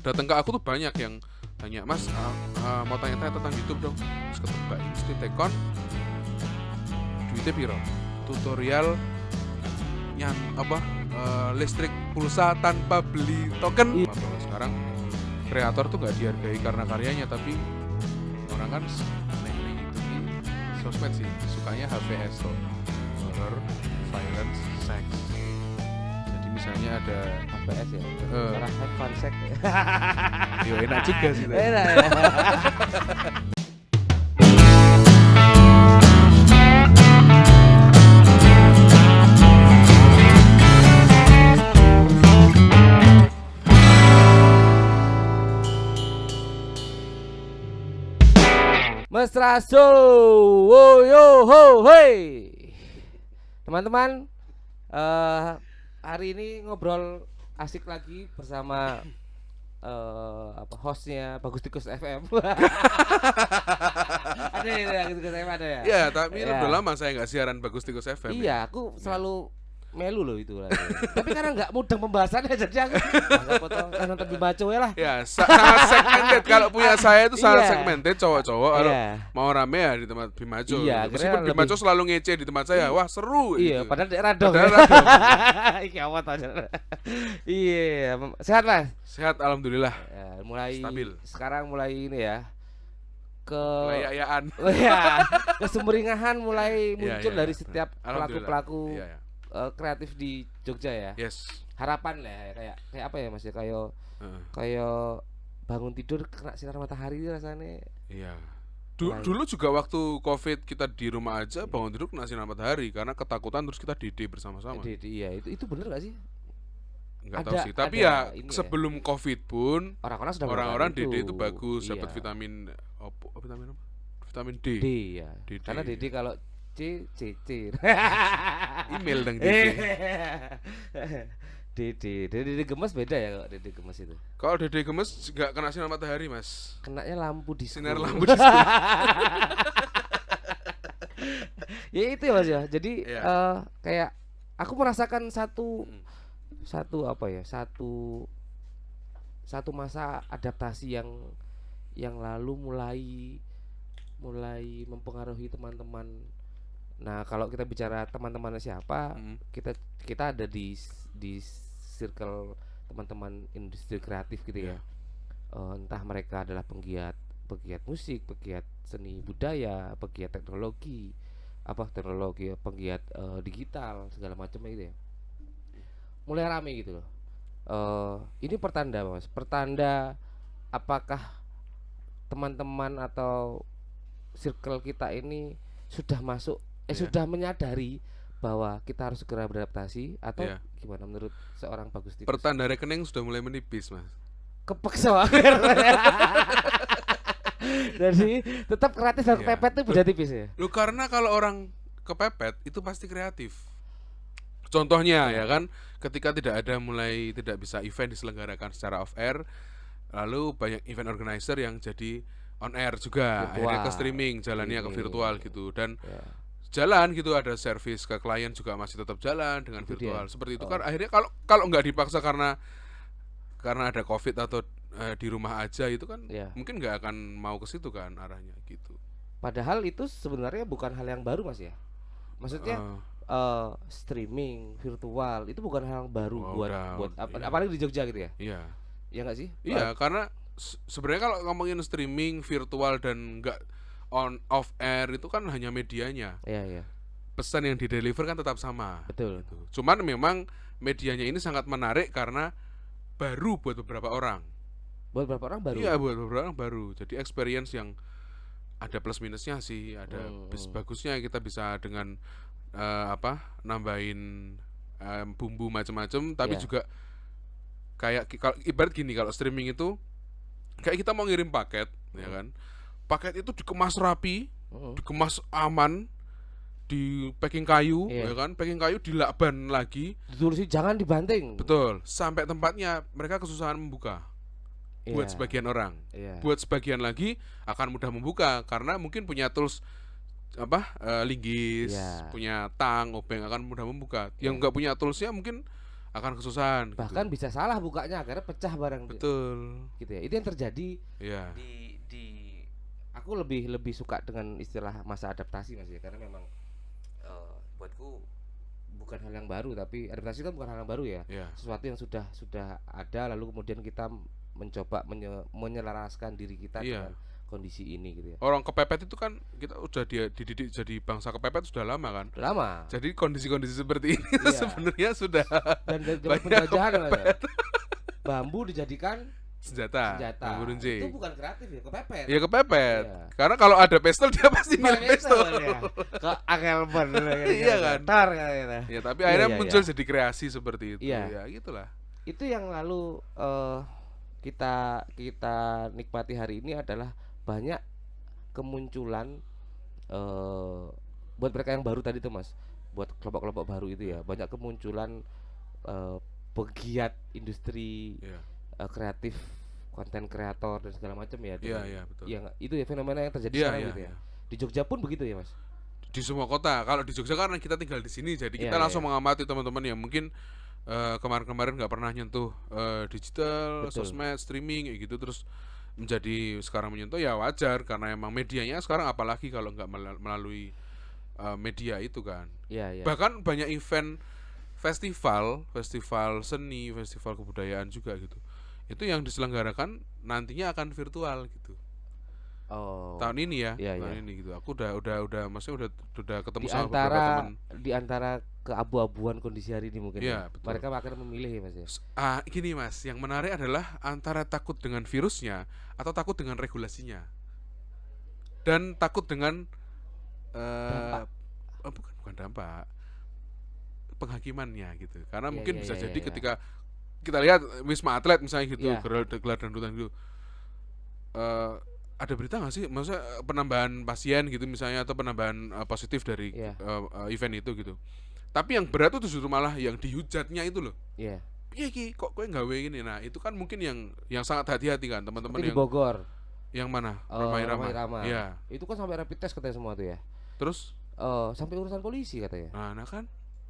datang ke aku tuh banyak yang tanya, Mas, mau tanya-tanya tentang YouTube dong. Terus ketemu Mbak Insti Tekon, duitnya piro? Tutorial yang listrik pulsa tanpa beli token. Bahwa sekarang kreator tuh nggak dihargai karena karyanya, tapi orang kan aneh-aneh gitu di sosmed sih, sukanya HVS tuh, horror, violence, sex. Jadi misalnya ada HVS ya. Malah have fun sex. yo enak juga sih. Enak. Mesra so, wo yo ho hey. Teman-teman, hari ini ngobrol asik lagi bersama hostnya Bagus Tikus FM. Ada ya Bagus Tikus FM ada ya? Ya, tapi Ya. udah lama saya nggak siaran Bagus Tikus FM. Iya, aku selalu melu loh itu lah. Tapi karena nggak mudah pembahasannya jadi aku nonton Bima Coy lah. Ya, sangat segmented. Kalau punya saya itu sangat Iya. segmented, cowok-cowok. Kalau Iya. mau rame ya di tempat Bimaco. Iya, Meskipun akhirnya Bimaco lebih- selalu ngece di tempat saya. Wah, seru. Iya, gitu. padahal daerah dong. Padahal radong. Iki awat aja. Iya, sehat Mas. Sehat, alhamdulillah. Ya, mulai Stabil. sekarang mulai ini ya ke Layaan. oh ya, kesumringahan mulai Iya, muncul iya, dari iya. setiap Alhamdulillah. pelaku-pelaku Iya, iya. kreatif di Jogja ya. Yes. Harapan lah ya, kayak apa ya Mas ya, kayak Heeh. bangun tidur kena sinar matahari rasanya. Iya. Mulai. Dulu juga waktu Covid kita di rumah aja bangun tidur kena sinar matahari karena ketakutan, terus kita DD bersama-sama. Iya, itu bener gak sih? Enggak Ada- tahu sih. Tapi ada ya ini ya. sebelum Covid pun Orang-orang sudah orang-orang melakukan DD itu bagus, Iya. dapat vitamin vitamin apa? Vitamin D. D ya. DD. Karena DD kalau C CC. Email dong Eh. DD. DD gemes beda ya kalau DD gemes itu. Kalau DD gemes nggak kena sinar matahari, Mas. Kenanya lampu di Sinar lampu disco. Ya itu ya Mas ya. Jadi Iya. kayak aku merasakan satu Hmm. satu masa adaptasi yang lalu mulai mempengaruhi teman-teman. Nah, kalau kita bicara teman-teman siapa, Hmm. kita ada di circle teman-teman industri kreatif gitu ya. Iya. Entah mereka adalah pegiat musik, pegiat seni budaya, pegiat teknologi, pegiat digital segala macamnya gitu ya. Mulai rame gitu loh. Ini pertanda Mas, pertanda apakah teman-teman atau circle kita ini sudah masuk Iya. sudah menyadari bahwa kita harus segera beradaptasi atau Iya. gimana menurut seorang Bagus Tikus? Pertanda rekening sudah mulai menipis, Mas. Kepeksa banget. Jadi tetap kreatif dan Iya. kepepet itu beda tipis ya. Lu karena kalau orang kepepet itu pasti kreatif. Contohnya ya kan, ketika tidak bisa event diselenggarakan secara off air, lalu banyak event organizer yang jadi on air juga, Virtual. akhirnya ke streaming, jalannya ke Streaming. virtual gitu, dan Ya. jalan gitu, ada service ke klien juga masih tetap jalan dengan Itu virtual dia. seperti itu Oh. kan. Akhirnya kalau nggak dipaksa karena ada covid atau di rumah aja itu kan, Ya. mungkin nggak akan mau ke situ kan arahnya gitu. Padahal itu sebenarnya bukan hal yang baru Mas ya. Maksudnya streaming virtual itu bukan hal yang baru Oh, buat udah, iya. apalagi di Jogja gitu ya. Iya. Ya nggak sih? Iya, karena sebenarnya kalau ngomongin streaming virtual dan nggak on off air itu kan hanya medianya. Iya, iya. Pesan yang di-deliver kan tetap sama. Betul. Gitu. Cuman memang medianya ini sangat menarik karena baru buat beberapa orang. Buat berapa orang baru? Iya, buat beberapa orang baru. Jadi experience yang ada plus minusnya sih, ada bagusnya kita bisa dengan nambahin bumbu macam-macam, tapi Iya. juga kayak kalau ibarat gini, kalau streaming itu kayak kita mau ngirim paket, ya kan? Paket itu dikemas rapi, dikemas aman, di packing kayu, Iya. ya kan? Packing kayu dilakban lagi, Ditulis jangan dibanting. betul. Sampai tempatnya mereka kesusahan membuka. Buat Iya, sebagian orang, iya. buat sebagian lagi akan mudah membuka karena mungkin punya tools linggis, Iya. punya tang, obeng, akan mudah membuka. Yang nggak punya toolsnya mungkin akan kesusahan Bahkan gitu. bisa salah bukanya akhirnya pecah barang Betul. gitu ya. Itu yang terjadi Iya. di aku lebih suka dengan istilah masa adaptasi Mas ya, karena memang buatku bukan hal yang baru, tapi adaptasi kan bukan hal yang baru ya. Iya. Sesuatu yang sudah ada lalu kemudian kita mencoba menyelaraskan diri kita Iya. dengan kondisi ini gitu ya. Orang kepepet itu kan kita udah dididik jadi bangsa kepepet sudah lama kan. Lama. Jadi kondisi-kondisi seperti ini tuh Iya. sebenarnya sudah Dan dari zaman banyak penjajahan Mas ya, kepepet. bambu dijadikan senjata. senjata. Bambu runcing. Itu bukan kreatif ya, kepepet. Ya kepepet. Iya. Karena kalau ada pistol dia pasti milih pistol. Ya. Ke angel bener Iya kan? Tar gitu. Ya tapi Iya, akhirnya iya, muncul iya. jadi kreasi seperti itu. Iya. Ya gitulah. Itu yang lalu kita nikmati hari ini adalah banyak kemunculan buat mereka yang baru tadi tuh Mas, buat kelompok-kelompok baru itu ya, banyak kemunculan pegiat industri Iya. kreatif, konten kreator dan segala macam ya. Iya, iya, betul. Yang itu ya fenomena yang terjadi Iya, sekarang iya, gitu ya. iya. Di Jogja pun begitu ya Mas. Di semua kota. Kalau di Jogja karena kita tinggal di sini, jadi kita Iya, langsung iya. mengamati teman-teman yang mungkin kemarin-kemarin nggak pernah nyentuh digital, Betul. sosmed, streaming kayak gitu, terus menjadi sekarang menyentuh ya wajar karena emang medianya sekarang apalagi kalau nggak melalui media itu kan. Iya, iya. Bahkan banyak event festival seni, festival kebudayaan juga gitu. Itu yang diselenggarakan nantinya akan virtual gitu. Oh. Tahun ini ya, Iya, tahun iya. ini gitu. Aku maksudnya udah ketemu Di sama beberapa teman. antara keabu-abuan kondisi hari ini mungkin Iya, ya. betul. Mereka akan memilih ya Mas ya. Gini Mas, yang menarik adalah antara takut dengan virusnya atau takut dengan regulasinya. Dan takut dengan Dampak. bukan dampak. Penghakimannya gitu. Karena Iya, mungkin iya, bisa iya, jadi iya. ketika kita lihat Wisma Atlet misalnya gitu, Iya. gelar dangdutan gitu. Ada berita nggak sih, maksudnya penambahan pasien gitu misalnya atau penambahan positif dari Iya. event itu gitu. Tapi yang berat itu justru malah yang dihujatnya itu loh. Iya. Piye ki kok kowe nggawe gini. Nah, itu kan mungkin yang sangat hati-hati kan teman-teman Seperti di yang Bogor, mana? Ramai Ramai Rama. Rama. Iya. Itu kan sampai rapid test katanya semua tuh ya. Terus Sampai urusan polisi katanya. nah kan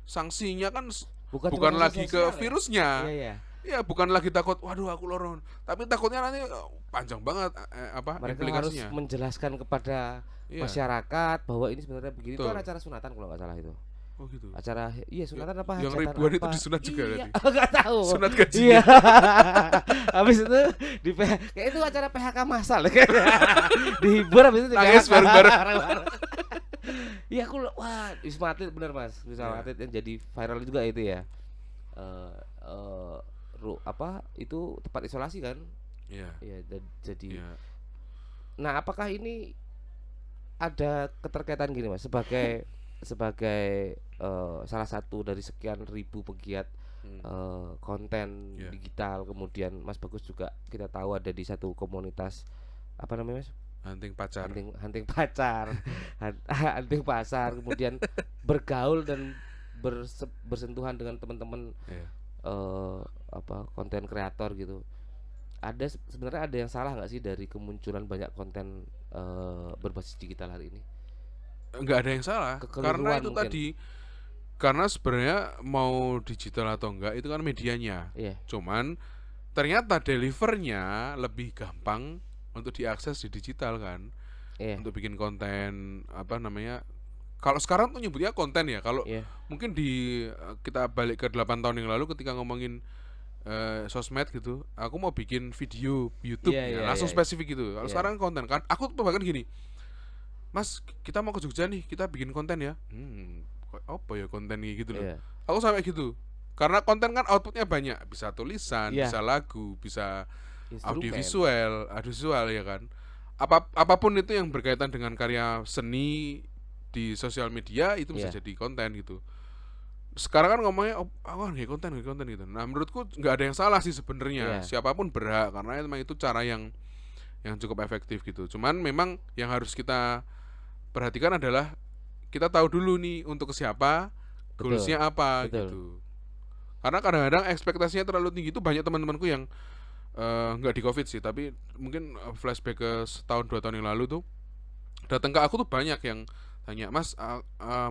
sanksinya kan Bukan bukan cuma lagi sanksi ke sosial ya? virusnya. Iya, iya. Ya, bukan lagi takut waduh aku loron, tapi takutnya nanti panjang banget Mereka harus implikasinya. menjelaskan kepada Iya. masyarakat bahwa ini sebenarnya begini. Itu Betul. kan acara sunatan kalau nggak salah itu. Oh gitu. Acara sunatan apa Yang hajatan ribuan apa? itu disunat juga Iya, berarti? nggak tahu. Sunat gajinya. Iya. Habis itu kayak itu acara PHK massal kayaknya. Dihibur habis itu di Nangis PHK. bareng-bareng. Iya wah Wisma Atlet bener Mas. Wisma Iya. Atlet yang jadi viral juga itu ya. Itu tempat isolasi kan? Iya. Iya jadi. Iya. Nah, apakah ini ada keterkaitan gini Mas sebagai salah satu dari sekian ribu pegiat konten Iya. digital, kemudian Mas Bagus juga kita tahu ada di satu komunitas apa namanya Mas? Hunting pacar. Hunting pacar, hunting pasar, kemudian bergaul dan bersentuhan dengan teman-teman Iya. konten kreator gitu. Sebenarnya ada yang salah nggak sih dari kemunculan banyak konten berbasis digital hari ini? Enggak ada yang salah Kekeliruan karena itu mungkin. tadi, karena sebenarnya mau digital atau enggak itu kan medianya. Iya. Cuman ternyata delivernya lebih gampang untuk diakses di digital kan. Iya. Untuk bikin konten apa namanya, kalau sekarang tuh nyebutnya konten ya. Kalau Iya. mungkin kita balik ke 8 tahun yang lalu ketika ngomongin sosmed gitu, aku mau bikin video YouTube Iya, langsung iya. spesifik gitu. Kalau Iya. sekarang konten kan, aku tuh bahkan gini, Mas kita mau ke Jogja nih, kita bikin konten ya. Apa ya konten gitu loh. Iya. Aku sampai gitu. Karena konten kan outputnya banyak, bisa tulisan, Iya. bisa lagu, bisa Instrumen. audiovisual ya kan. Apapun itu yang berkaitan dengan karya seni di sosial media itu bisa Iya. jadi konten gitu. Sekarang kan ngomongnya nggak konten gitu. Nah, menurutku nggak ada yang salah sih sebenarnya. Iya. Siapapun berhak karena memang itu cara yang cukup efektif gitu. Cuman memang yang harus kita perhatikan adalah kita tahu dulu nih untuk ke siapa, Betul. goalsnya apa Betul. gitu. Karena kadang-kadang ekspektasinya terlalu tinggi itu banyak teman-temanku yang nggak di COVID sih, tapi mungkin flashback ke setahun 2 tahun yang lalu tuh datang ke aku tuh banyak yang tanya, Mas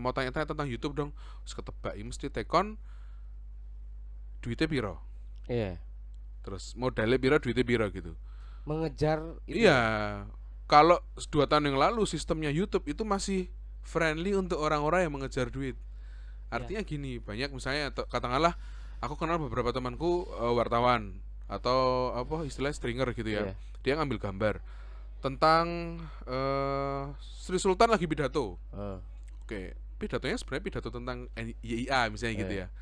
mau tanya-tanya tentang YouTube dong. Terus ketebak mesti tekon duitnya piro. Iya. Terus modalnya piro, duitnya piro gitu. Mengejar itu. Iya. Kalau 2 tahun yang lalu sistemnya YouTube itu masih friendly untuk orang-orang yang mengejar duit. Artinya gini, banyak misalnya katakanlah aku kenal beberapa temanku wartawan atau apa istilah stringer gitu ya. Iya. Dia ngambil gambar tentang Sri Sultan lagi pidato. Oke, pidatonya sebenarnya pidato tentang YIA misalnya gitu Iya. ya.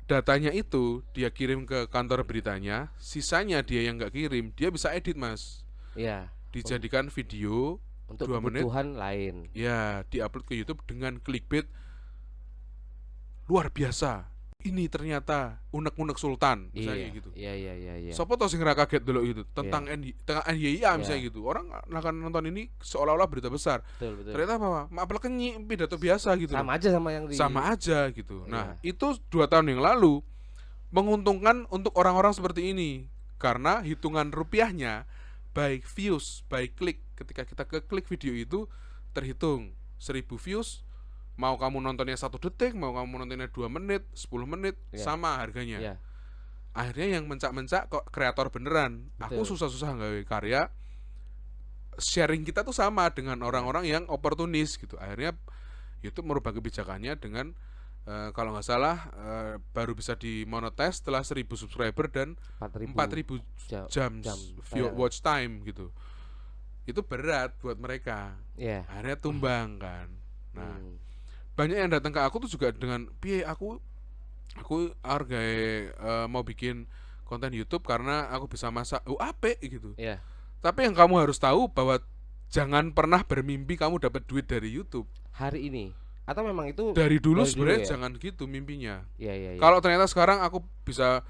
Datanya itu dia kirim ke kantor beritanya, sisanya dia yang nggak kirim, dia bisa edit mas, Iya. dijadikan video Untuk 2 menit, kebutuhan lain. ya diupload ke YouTube dengan clickbait luar biasa. Ini ternyata unek-unek Sultan misalnya Iya. gitu. Iya. Sopo tau sing ra kaget dulu gitu tentang NYIA misalnya Iya. gitu. Orang akan nonton ini seolah-olah berita besar. Betul. Ternyata apa? Maaf kenyi pidato biasa gitu. Sama aja sama yang di Sama aja gitu. Iya. Nah, itu 2 tahun yang lalu menguntungkan untuk orang-orang seperti ini karena hitungan rupiahnya by views, by klik. Ketika kita ke klik video itu terhitung 1000 views, mau kamu nontonnya 1 detik, mau kamu nontonnya 2 menit, 10 menit, Iya. sama harganya. Iya. Akhirnya yang mencak-mencak kok kreator beneran. Aku Betul. susah-susah gawe karya, sharing kita tuh sama dengan orang-orang yang oportunis gitu. Akhirnya YouTube merubah kebijakannya dengan kalau nggak salah baru bisa dimonetize setelah 1000 subscriber dan 4000 jam watch time gitu. Itu berat buat mereka. Iya. Akhirnya tumbang kan. Nah, banyak yang datang ke aku tuh juga dengan piye aku harga mau bikin konten YouTube karena aku bisa masak apik gitu. Iya. Tapi yang kamu harus tahu bahwa jangan pernah bermimpi kamu dapat duit dari YouTube. Hari ini atau memang itu Dari dulu sebenarnya ya? jangan gitu mimpinya. Iya. Kalau ternyata sekarang aku bisa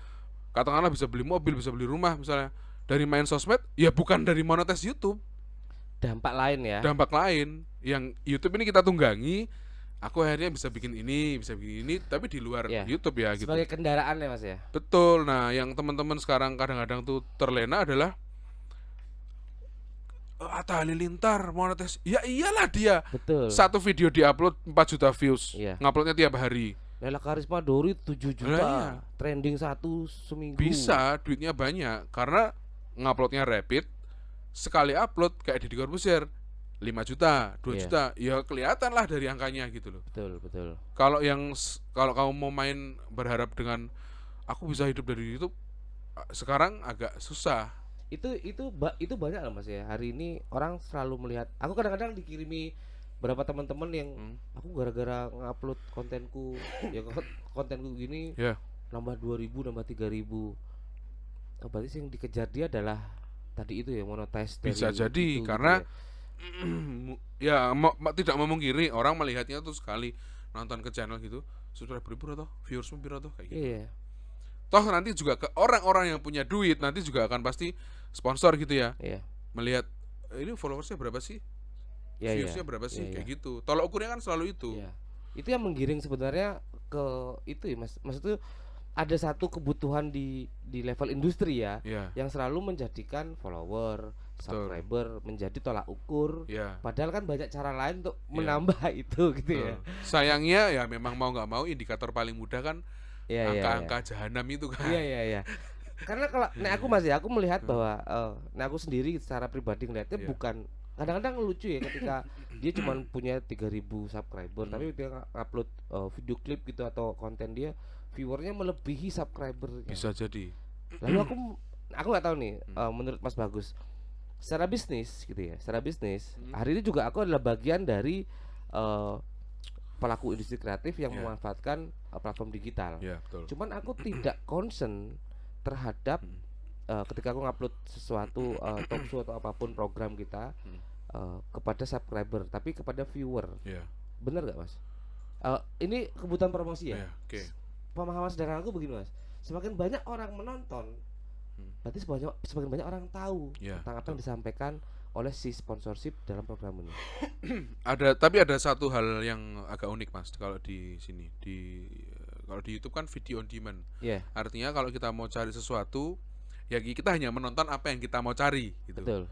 katakanlah bisa beli mobil, bisa beli rumah misalnya dari main sosmed, ya bukan dari monetis YouTube. Dampak lain ya. Dampak lain yang YouTube ini kita tunggangi. Aku akhirnya bisa bikin ini, tapi di luar Iya. YouTube ya gitu. Sebagai kendaraan ya Mas ya. Betul. Nah, yang teman-teman sekarang kadang-kadang tuh terlena adalah Atta Halilintar monetis. Ya iyalah dia. Betul. Satu video diupload 4 juta views. Iya. Nguploadnya tiap hari. Lela Karisma Dori 7 juta. Lah, iya. Trending 1 seminggu. Bisa, duitnya banyak karena nguploadnya rapid. Sekali upload kayak Deddy Corbuzier 5 juta, 2 Iya. juta. Ya kelihatan lah dari angkanya gitu loh. Betul. Kalau kamu mau main berharap dengan aku bisa hidup dari YouTube, sekarang agak susah. Itu banyak lah Mas ya. Hari ini orang selalu melihat. Aku kadang-kadang dikirimi berapa teman-teman yang aku gara-gara ngupload kontenku ya kontenku gini Ya. nambah 2000, nambah 3000. Berarti sih yang dikejar dia adalah tadi itu ya monetize dari Bisa jadi itu, karena gitu ya tidak memungkiri orang melihatnya tuh sekali nonton ke channel gitu subscriber piro toh, viewersmu piro toh kayak ya. gitu. Iya. Toh nanti juga ke orang-orang yang punya duit nanti juga akan pasti sponsor gitu ya. Iya. Melihat ini followersnya berapa sih? Iya. Viewsnya berapa sih? Iya. Kayak gitu. Tolak ukurnya kan selalu itu. Iya. Itu yang menggiring sebenarnya ke itu ya Mas. Maksudnya ada satu kebutuhan di level industri ya, Iya. yang selalu menjadikan follower, subscriber menjadi tolak ukur. Iya. Padahal kan banyak cara lain untuk Iya. menambah itu gitu ya. Sayangnya ya memang mau nggak mau indikator paling mudah kan Iya. angka-angka jahanam itu kan. Iya. Karena kalau aku Mas ya, aku melihat bahwa aku sendiri secara pribadi ngeliatnya Iya. bukan kadang-kadang lucu ya ketika dia cuma punya 3000 subscriber tapi dia upload video klip gitu atau konten dia viewernya melebihi subscribernya. Bisa jadi. Lalu aku nggak tahu nih menurut Mas Bagus secara bisnis gitu ya, secara bisnis hari ini juga aku adalah bagian dari pelaku industri kreatif yang memanfaatkan platform digital. Iya, betul. Cuman aku tidak concern terhadap ketika aku ngupload sesuatu talk show atau apapun program kita kepada subscriber, tapi kepada viewer. Iya. Bener gak Mas? Ini kebutuhan promosi ya. Iya, oke. Pemahaman sederhana aku begini Mas. Semakin banyak orang menonton, berarti semakin banyak orang tahu tentang apa yang disampaikan oleh si sponsorship dalam program ini. Tapi ada satu hal yang agak unik Mas kalau di sini kalau di YouTube kan video on demand. Iya. Artinya kalau kita mau cari sesuatu ya kita hanya menonton apa yang kita mau cari gitu. Betul.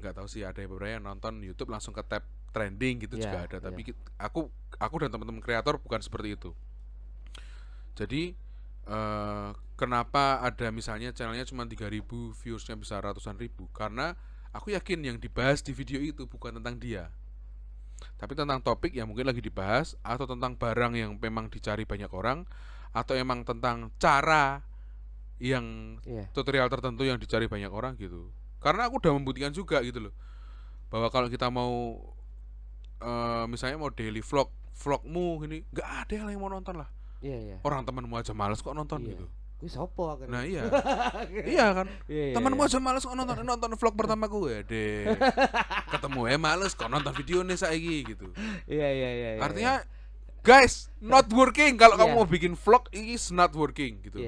Nggak tahu sih ada beberapa yang nonton YouTube langsung ke tab trending gitu juga ada. Tapi aku dan teman-teman kreator bukan seperti itu. Jadi kenapa ada misalnya channelnya cuma 3.000, viewersnya bisa ratusan ribu, karena aku yakin yang dibahas di video itu bukan tentang dia, tapi tentang topik yang mungkin lagi dibahas, atau tentang barang yang memang dicari banyak orang, atau emang tentang cara yang tutorial tertentu yang dicari banyak orang gitu. Karena aku udah membuktikan juga gitu loh, bahwa kalau kita mau misalnya mau daily vlogmu ini nggak ada yang mau nonton lah. Orang temanmu aja males kok nonton gitu. Kuwi sopo akhirnya? Nah iya. Iya kan. Temanmu aja males kok nonton vlog pertamaku ya deh. Ketemu males kok nonton video nih saiki gitu. Iya. Artinya guys, not working kalau kamu mau bikin vlog, is not working gitu.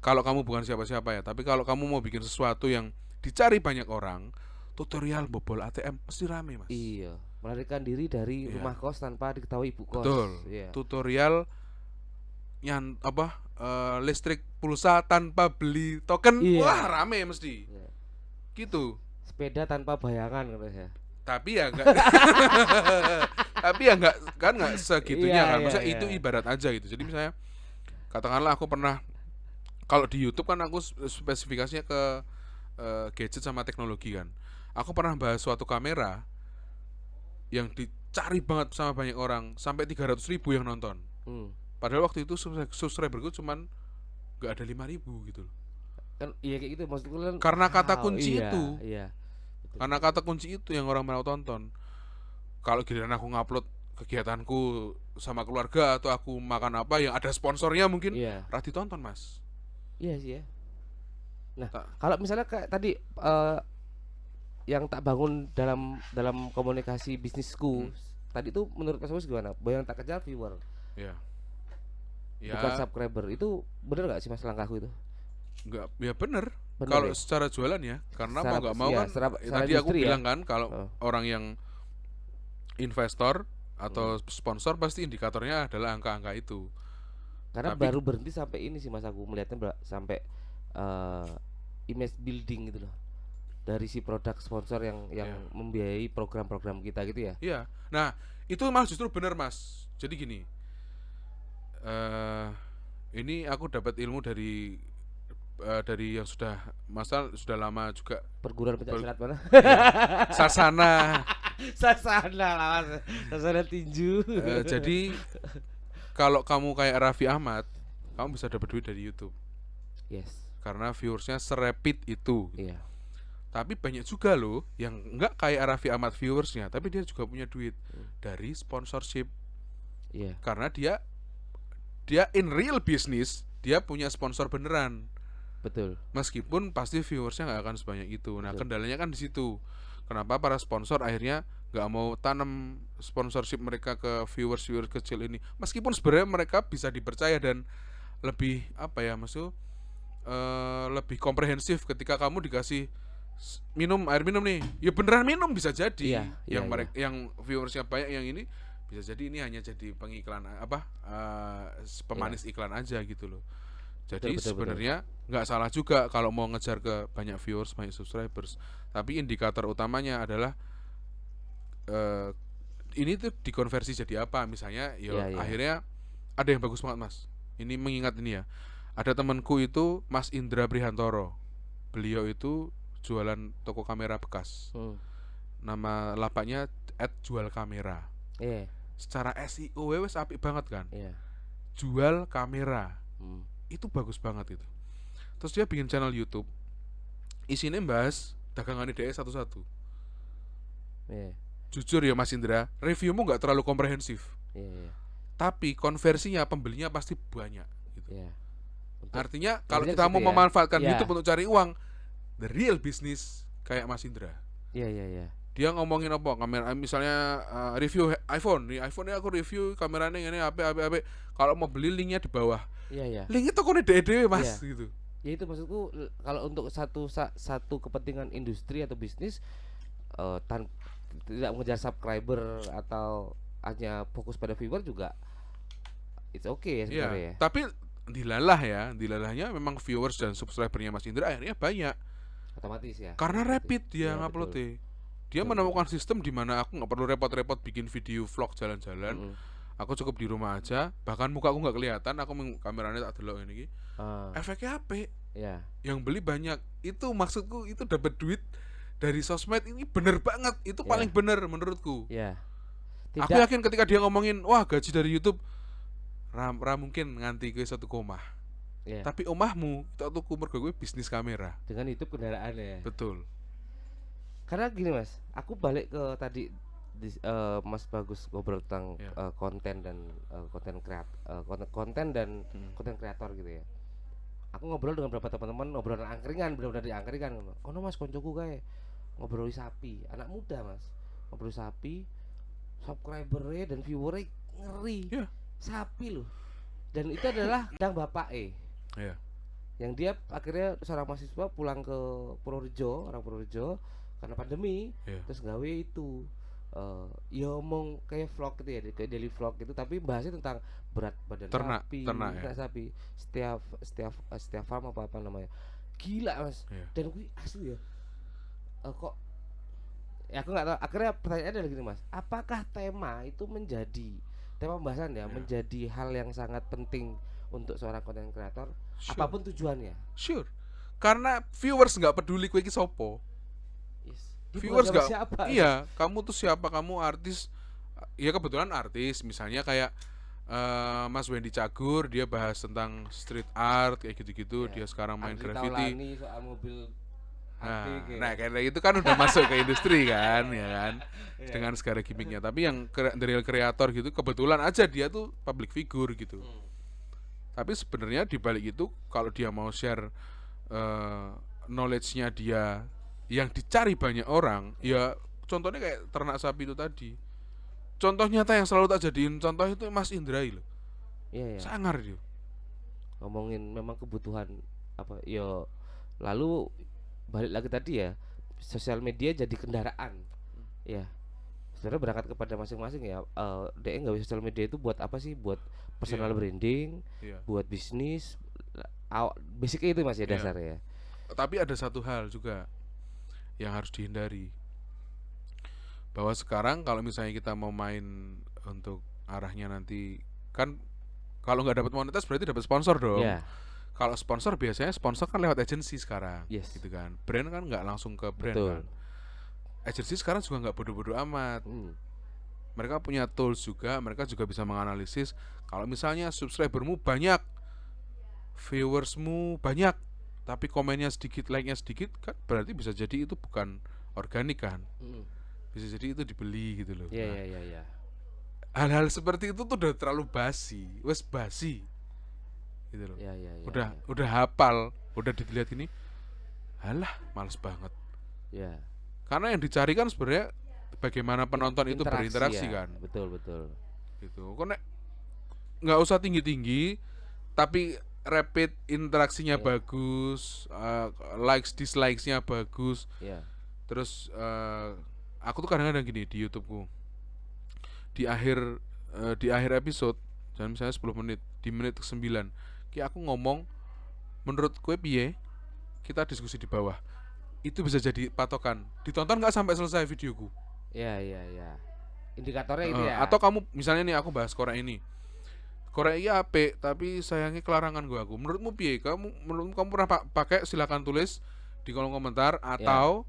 Kalau kamu bukan siapa-siapa ya, tapi kalau kamu mau bikin sesuatu yang dicari banyak orang, tutorial bobol ATM pasti rame, Mas. Iya, melarikan diri dari rumah kos tanpa diketahui ibu kos. Betul. Tutorial yang listrik pulsa tanpa beli token, wah rame mesti. Gitu. Sepeda tanpa bayangan katanya. Tapi ya enggak kan enggak segitunya kan. Maksudnya itu ibarat aja gitu. Jadi misalnya katakanlah aku pernah, kalau di YouTube kan aku spesifikasinya ke gadget sama teknologi kan. Aku pernah bahas suatu kamera yang dicari banget sama banyak orang, sampai 300.000 yang nonton. Padahal waktu itu subscriberku cuman gak ada 5.000 gitu. Kan iya kayak gitu maksudku kan. Karena kata kunci itu. Iya. Karena kata kunci itu yang orang mau tonton. Kalau giliran aku ngupload kegiatanku sama keluarga atau aku makan apa yang ada sponsornya mungkin, ra ditonton, Mas. Iya sih ya. Nah, kalau misalnya kayak tadi yang tak bangun dalam komunikasi bisnisku tadi itu menurut Mas Mus gimana? Yang tak kejar viewer. Bukan subscriber. Itu bener nggak sih Mas langkahku itu? Enggak, ya bener kalau secara jualan ya, karena mau nggak mau kan tadi aku bilang kan kalau orang yang investor atau sponsor pasti indikatornya adalah angka-angka itu. Karena baru berhenti sampai ini sih Mas, aku melihatnya sampai image building gitu loh, dari si produk sponsor yang membiayai program-program kita gitu ya. Iya. Nah itu malah justru benar Mas. Jadi gini, ini aku dapat ilmu dari yang sudah lama juga. Perguruan pencak silat mana? Sasana tinju. Jadi kalau kamu kayak Raffi Ahmad, kamu bisa dapat duit dari YouTube. Karena viewersnya serapid itu. Tapi banyak juga loh yang enggak kayak Raffi Ahmad viewersnya, tapi dia juga punya duit dari sponsorship. Karena dia in real business, dia punya sponsor beneran. Betul. Meskipun pasti viewersnya nggak akan sebanyak itu. Nah, kendalanya kan di situ. Kenapa para sponsor akhirnya nggak mau tanam sponsorship mereka ke viewers kecil ini? Meskipun sebenarnya mereka bisa dipercaya dan lebih lebih komprehensif ketika kamu dikasih air minum nih, ya beneran minum bisa jadi. Yang viewersnya banyak yang ini bisa jadi ini hanya jadi pengiklan pemanis iklan aja gitu loh. Jadi sebenarnya nggak salah juga kalau mau ngejar ke banyak viewers, banyak subscribers. Tapi indikator utamanya adalah ini tuh dikonversi jadi apa? Misalnya, akhirnya ada yang bagus banget Mas. Ini mengingat ini ya. Ada temanku itu Mas Indra Prihantoro. Beliau itu jualan toko kamera bekas. Nama lapaknya @jualkamera. Secara SEO wes apik banget kan. Jual kamera. Itu bagus banget itu. Terus dia bikin channel YouTube, isinya bahas dagangan dia satu-satu. Jujur ya Mas Indra, reviewmu nggak terlalu komprehensif. Tapi konversinya, pembelinya pasti banyak gitu. Artinya kalau kita mau memanfaatkan YouTube untuk cari uang, the real business kayak Mas Indra. Dia ngomongin apa? Kamera misalnya review iPhone. Nih iPhone-nya aku review kameranya ini apa. Kalau mau beli linknya di bawah. Linknya tokonya dewe Mas gitu. Ya itu maksudku, kalau untuk satu kepentingan industri atau bisnis tidak mengejar subscriber atau hanya fokus pada viewer juga it's okay ya sebenarnya. Tapi dilalahnya memang viewers dan subscribernya Mas Indra akhirnya banyak. Otomatis ya. Karena rapid dia ngupload. Dia menemukan sistem di mana aku nggak perlu repot-repot bikin video vlog jalan-jalan. Aku cukup di rumah aja, bahkan muka aku nggak kelihatan, aku kameranya tak delok ini. Efeknya apik. Ya. Yang beli banyak. Itu maksudku itu dapat duit dari sosmed ini bener banget. Itu paling bener menurutku. Ya. Aku yakin ketika dia ngomongin, wah gaji dari YouTube ra mungkin nganti ke 1 koma. Tapi omahmu tak tuku mergo gue bisnis kamera. Dengan YouTube kendaraan ya. Betul. Karena gini Mas, aku balik ke tadi Mas Bagus ngobrol tentang konten dan konten dan konten kreator gitu ya. Aku ngobrol dengan beberapa teman-teman, ngobrolan angkringan, benar-benar di angkringan. Ono Mas koncoku kae ngobrol sapi, anak muda Mas. Ngobrol sapi, subscribernya dan viewernya ngeri. Sapi loh. Dan itu adalah yang bapak yang dia akhirnya seorang mahasiswa pulang ke Purworejo, orang Purworejo karena pandemi, terus gawe itu ya ngomong kayak vlog gitu ya, kayak daily vlog gitu, tapi bahasnya tentang berat badan ternak sapi, setiap farm apa namanya, gila Mas. Dan gue asli ya, kok ya aku nggak tahu. Akhirnya pertanyaannya adalah gini Mas, apakah tema itu menjadi tema pembahasan menjadi hal yang sangat penting untuk seorang content creator, apapun tujuannya? Karena viewers nggak peduli kowe iki sopo. Viewers nggak siapa. Iya, kamu tuh siapa, kamu artis. Ya kebetulan artis, misalnya kayak Mas Wendy Cagur, dia bahas tentang street art kayak gitu-gitu. Dia sekarang main graffiti. Soal mobil. Nah kayak gitu kan udah masuk ke industri kan, ya kan, dengan segala gimmicknya. Tapi yang dari kreator gitu, kebetulan aja dia tuh public figure gitu. Tapi sebenarnya di balik itu, kalau dia mau share knowledge-nya dia yang dicari banyak orang, ya contohnya kayak ternak sapi itu tadi. Contoh nyata yang selalu tak jadiin contoh itu Mas Indra loh. Sangar dia. Ngomongin memang kebutuhan apa yo. Lalu balik lagi tadi ya, sosial media jadi kendaraan. Ya. Sebenarnya berangkat kepada masing-masing ya. Dia nggak bisa sosial media itu buat apa sih? Buat personal branding, buat bisnis. Basicnya itu Mas ya dasarnya. Tapi ada satu hal juga yang harus dihindari, bahwa sekarang kalau misalnya kita mau main untuk arahnya nanti kan, kalau nggak dapat monetas berarti dapat sponsor dong. Kalau sponsor biasanya sponsor kan lewat agensi sekarang, gitu kan. Brand kan nggak langsung ke brand. Kan. Agensi sekarang juga nggak bodoh-bodoh amat. Mereka punya tools juga, mereka juga bisa menganalisis. Kalau misalnya subscribermu banyak, viewersmu banyak, tapi komennya sedikit, like-nya sedikit, kan berarti bisa jadi itu bukan organik kan. Bisa jadi itu dibeli gitu loh. Hal-hal seperti itu tuh udah terlalu basi, wes basi gitu loh. Udah hafal, udah dilihat ini, halah males banget. Karena yang dicari kan sebenarnya bagaimana penonton itu berinteraksi kan. Betul gitu. Kok nggak usah tinggi-tinggi, tapi rapid interaksinya bagus, likes dislikesnya bagus. Terus aku tuh kadang-kadang gini di YouTubeku, di akhir episode, jangan misalnya 10 menit, di menit ke-9 kayak aku ngomong menurut gue piye, kita diskusi di bawah. Itu bisa jadi patokan, ditonton nggak sampai selesai videoku. Indikatornya itu ya. Atau kamu misalnya nih, aku bahas Korea ini, Korea iya apik, tapi sayangnya kelarangan aku. Menurutmu piye? Menurutmu kamu pernah pakai, silakan tulis di kolom komentar, atau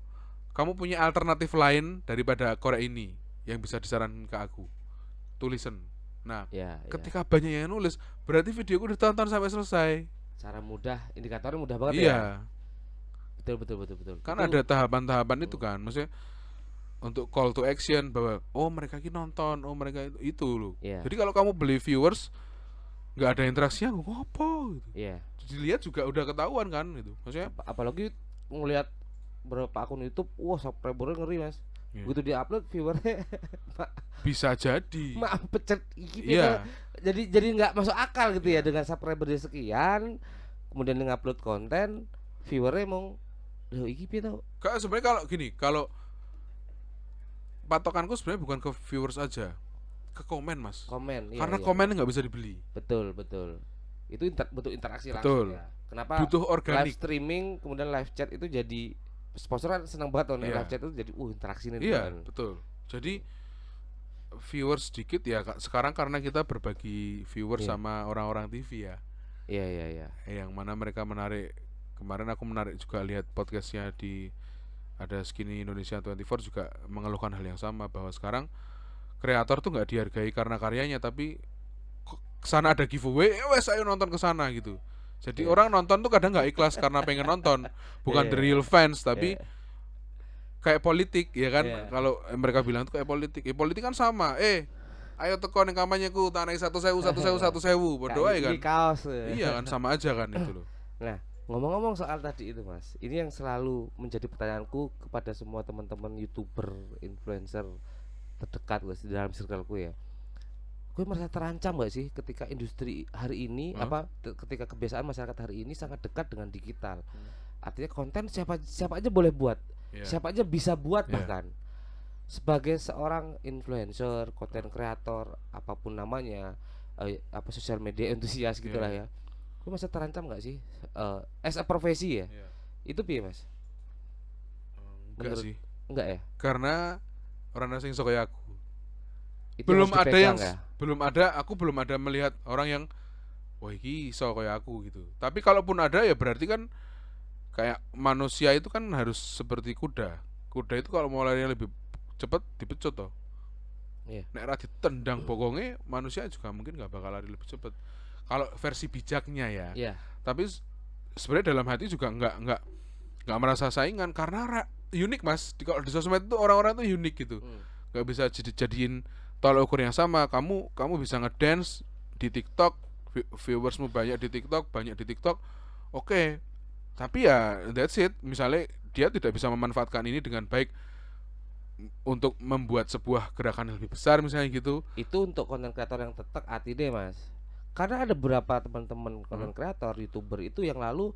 kamu punya alternatif lain daripada Korea ini yang bisa disarankan ke aku. Tulisan. Nah, ketika banyak yang nulis, berarti videoku ditonton sampai selesai. Cara mudah, indikatornya mudah banget ya. Betul. Kan itu ada tahapan-tahapan itu kan. Maksudnya untuk call to action, bahwa mereka ini nonton, mereka itu loh. Jadi kalau kamu beli viewers nggak ada interaksinya, ngopo gitu. Dilihat juga udah ketahuan kan itu. Maksudnya apalagi ngelihat berapa akun YouTube, subscribernya ngeri Mas. Begitu dia upload viewernya bisa jadi pecet jadi nggak masuk akal gitu ya, dengan subscriber dia sekian, kemudian dia ngupload konten, viewernya emang iki piye tau. Sebenarnya kalau gini, kalau patokanku sebenarnya bukan ke viewers aja, ke komen Mas. Karena komen nggak bisa dibeli. Betul. Itu butuh interaksi langsung ya. Kenapa butuh organik. Live streaming kemudian live chat itu jadi, sponsor kan senang banget live chat itu jadi interaksi nih. Betul. Jadi viewers sedikit ya sekarang karena kita berbagi viewers Iya. sama orang-orang TV ya. Iya, iya, iya. Yang mana mereka menarik. Kemarin aku menarik juga lihat podcastnya di ada Skinny Indonesia 24 juga mengeluhkan hal yang sama bahwa sekarang kreator tuh nggak dihargai karena karyanya, tapi kesana ada giveaway, wes ayo nonton kesana gitu. Jadi Iya. orang nonton tuh kadang nggak ikhlas karena pengen nonton, bukan the Iya. real fans, tapi Iya. kayak politik ya kan. Iya. Kalau mereka bilang tuh kayak politik, politik kan sama. Ayo teko ning kampanyeku, tak naik 1.000 bodoh aja kan. Ini kaos. Iya kan, sama aja kan itu loh. Nah, ngomong-ngomong soal tadi itu Mas, ini yang selalu menjadi pertanyaanku kepada semua teman-teman YouTuber, influencer terdekat Mas di dalam circleku ya. Gue merasa terancam gak sih ketika industri hari ini ketika kebiasaan masyarakat hari ini sangat dekat dengan digital. Artinya konten siapa aja boleh buat. Yeah. Siapa aja bisa buat Yeah. bahkan. Sebagai seorang influencer, konten kreator, apapun namanya, sosial media entusias gitulah ya. Gue masa terancam nggak sih as a profesi ya? Yeah. Itu piye Mas? Enggak sih. Enggak ya? Karena orang asing sok kayak aku. Itu Belum harus ada dipegang ya? aku belum ada melihat orang yang wah iki iso kayak aku gitu. Tapi kalaupun ada ya berarti kan kayak manusia itu kan harus seperti kuda. Kuda itu kalau mau larinya lebih cepat dipecut toh. Iya. Nek ra ditendang bokongnya manusia juga mungkin nggak bakal lari lebih cepat. Kalau versi bijaknya ya. Iya. Tapi sebenarnya dalam hati juga nggak merasa saingan karena unik Mas. Kalau di sosmed itu orang-orang itu unik gitu. Nggak bisa jadiin tolak ukur yang sama. Kamu bisa ngedance di TikTok, viewersmu banyak di TikTok, oke. Tapi ya that's it. Misalnya dia tidak bisa memanfaatkan ini dengan baik untuk membuat sebuah gerakan yang lebih besar misalnya gitu. Itu untuk konten kreator yang tetek hati deh Mas. Karena ada beberapa teman-teman konten kreator, YouTuber itu yang lalu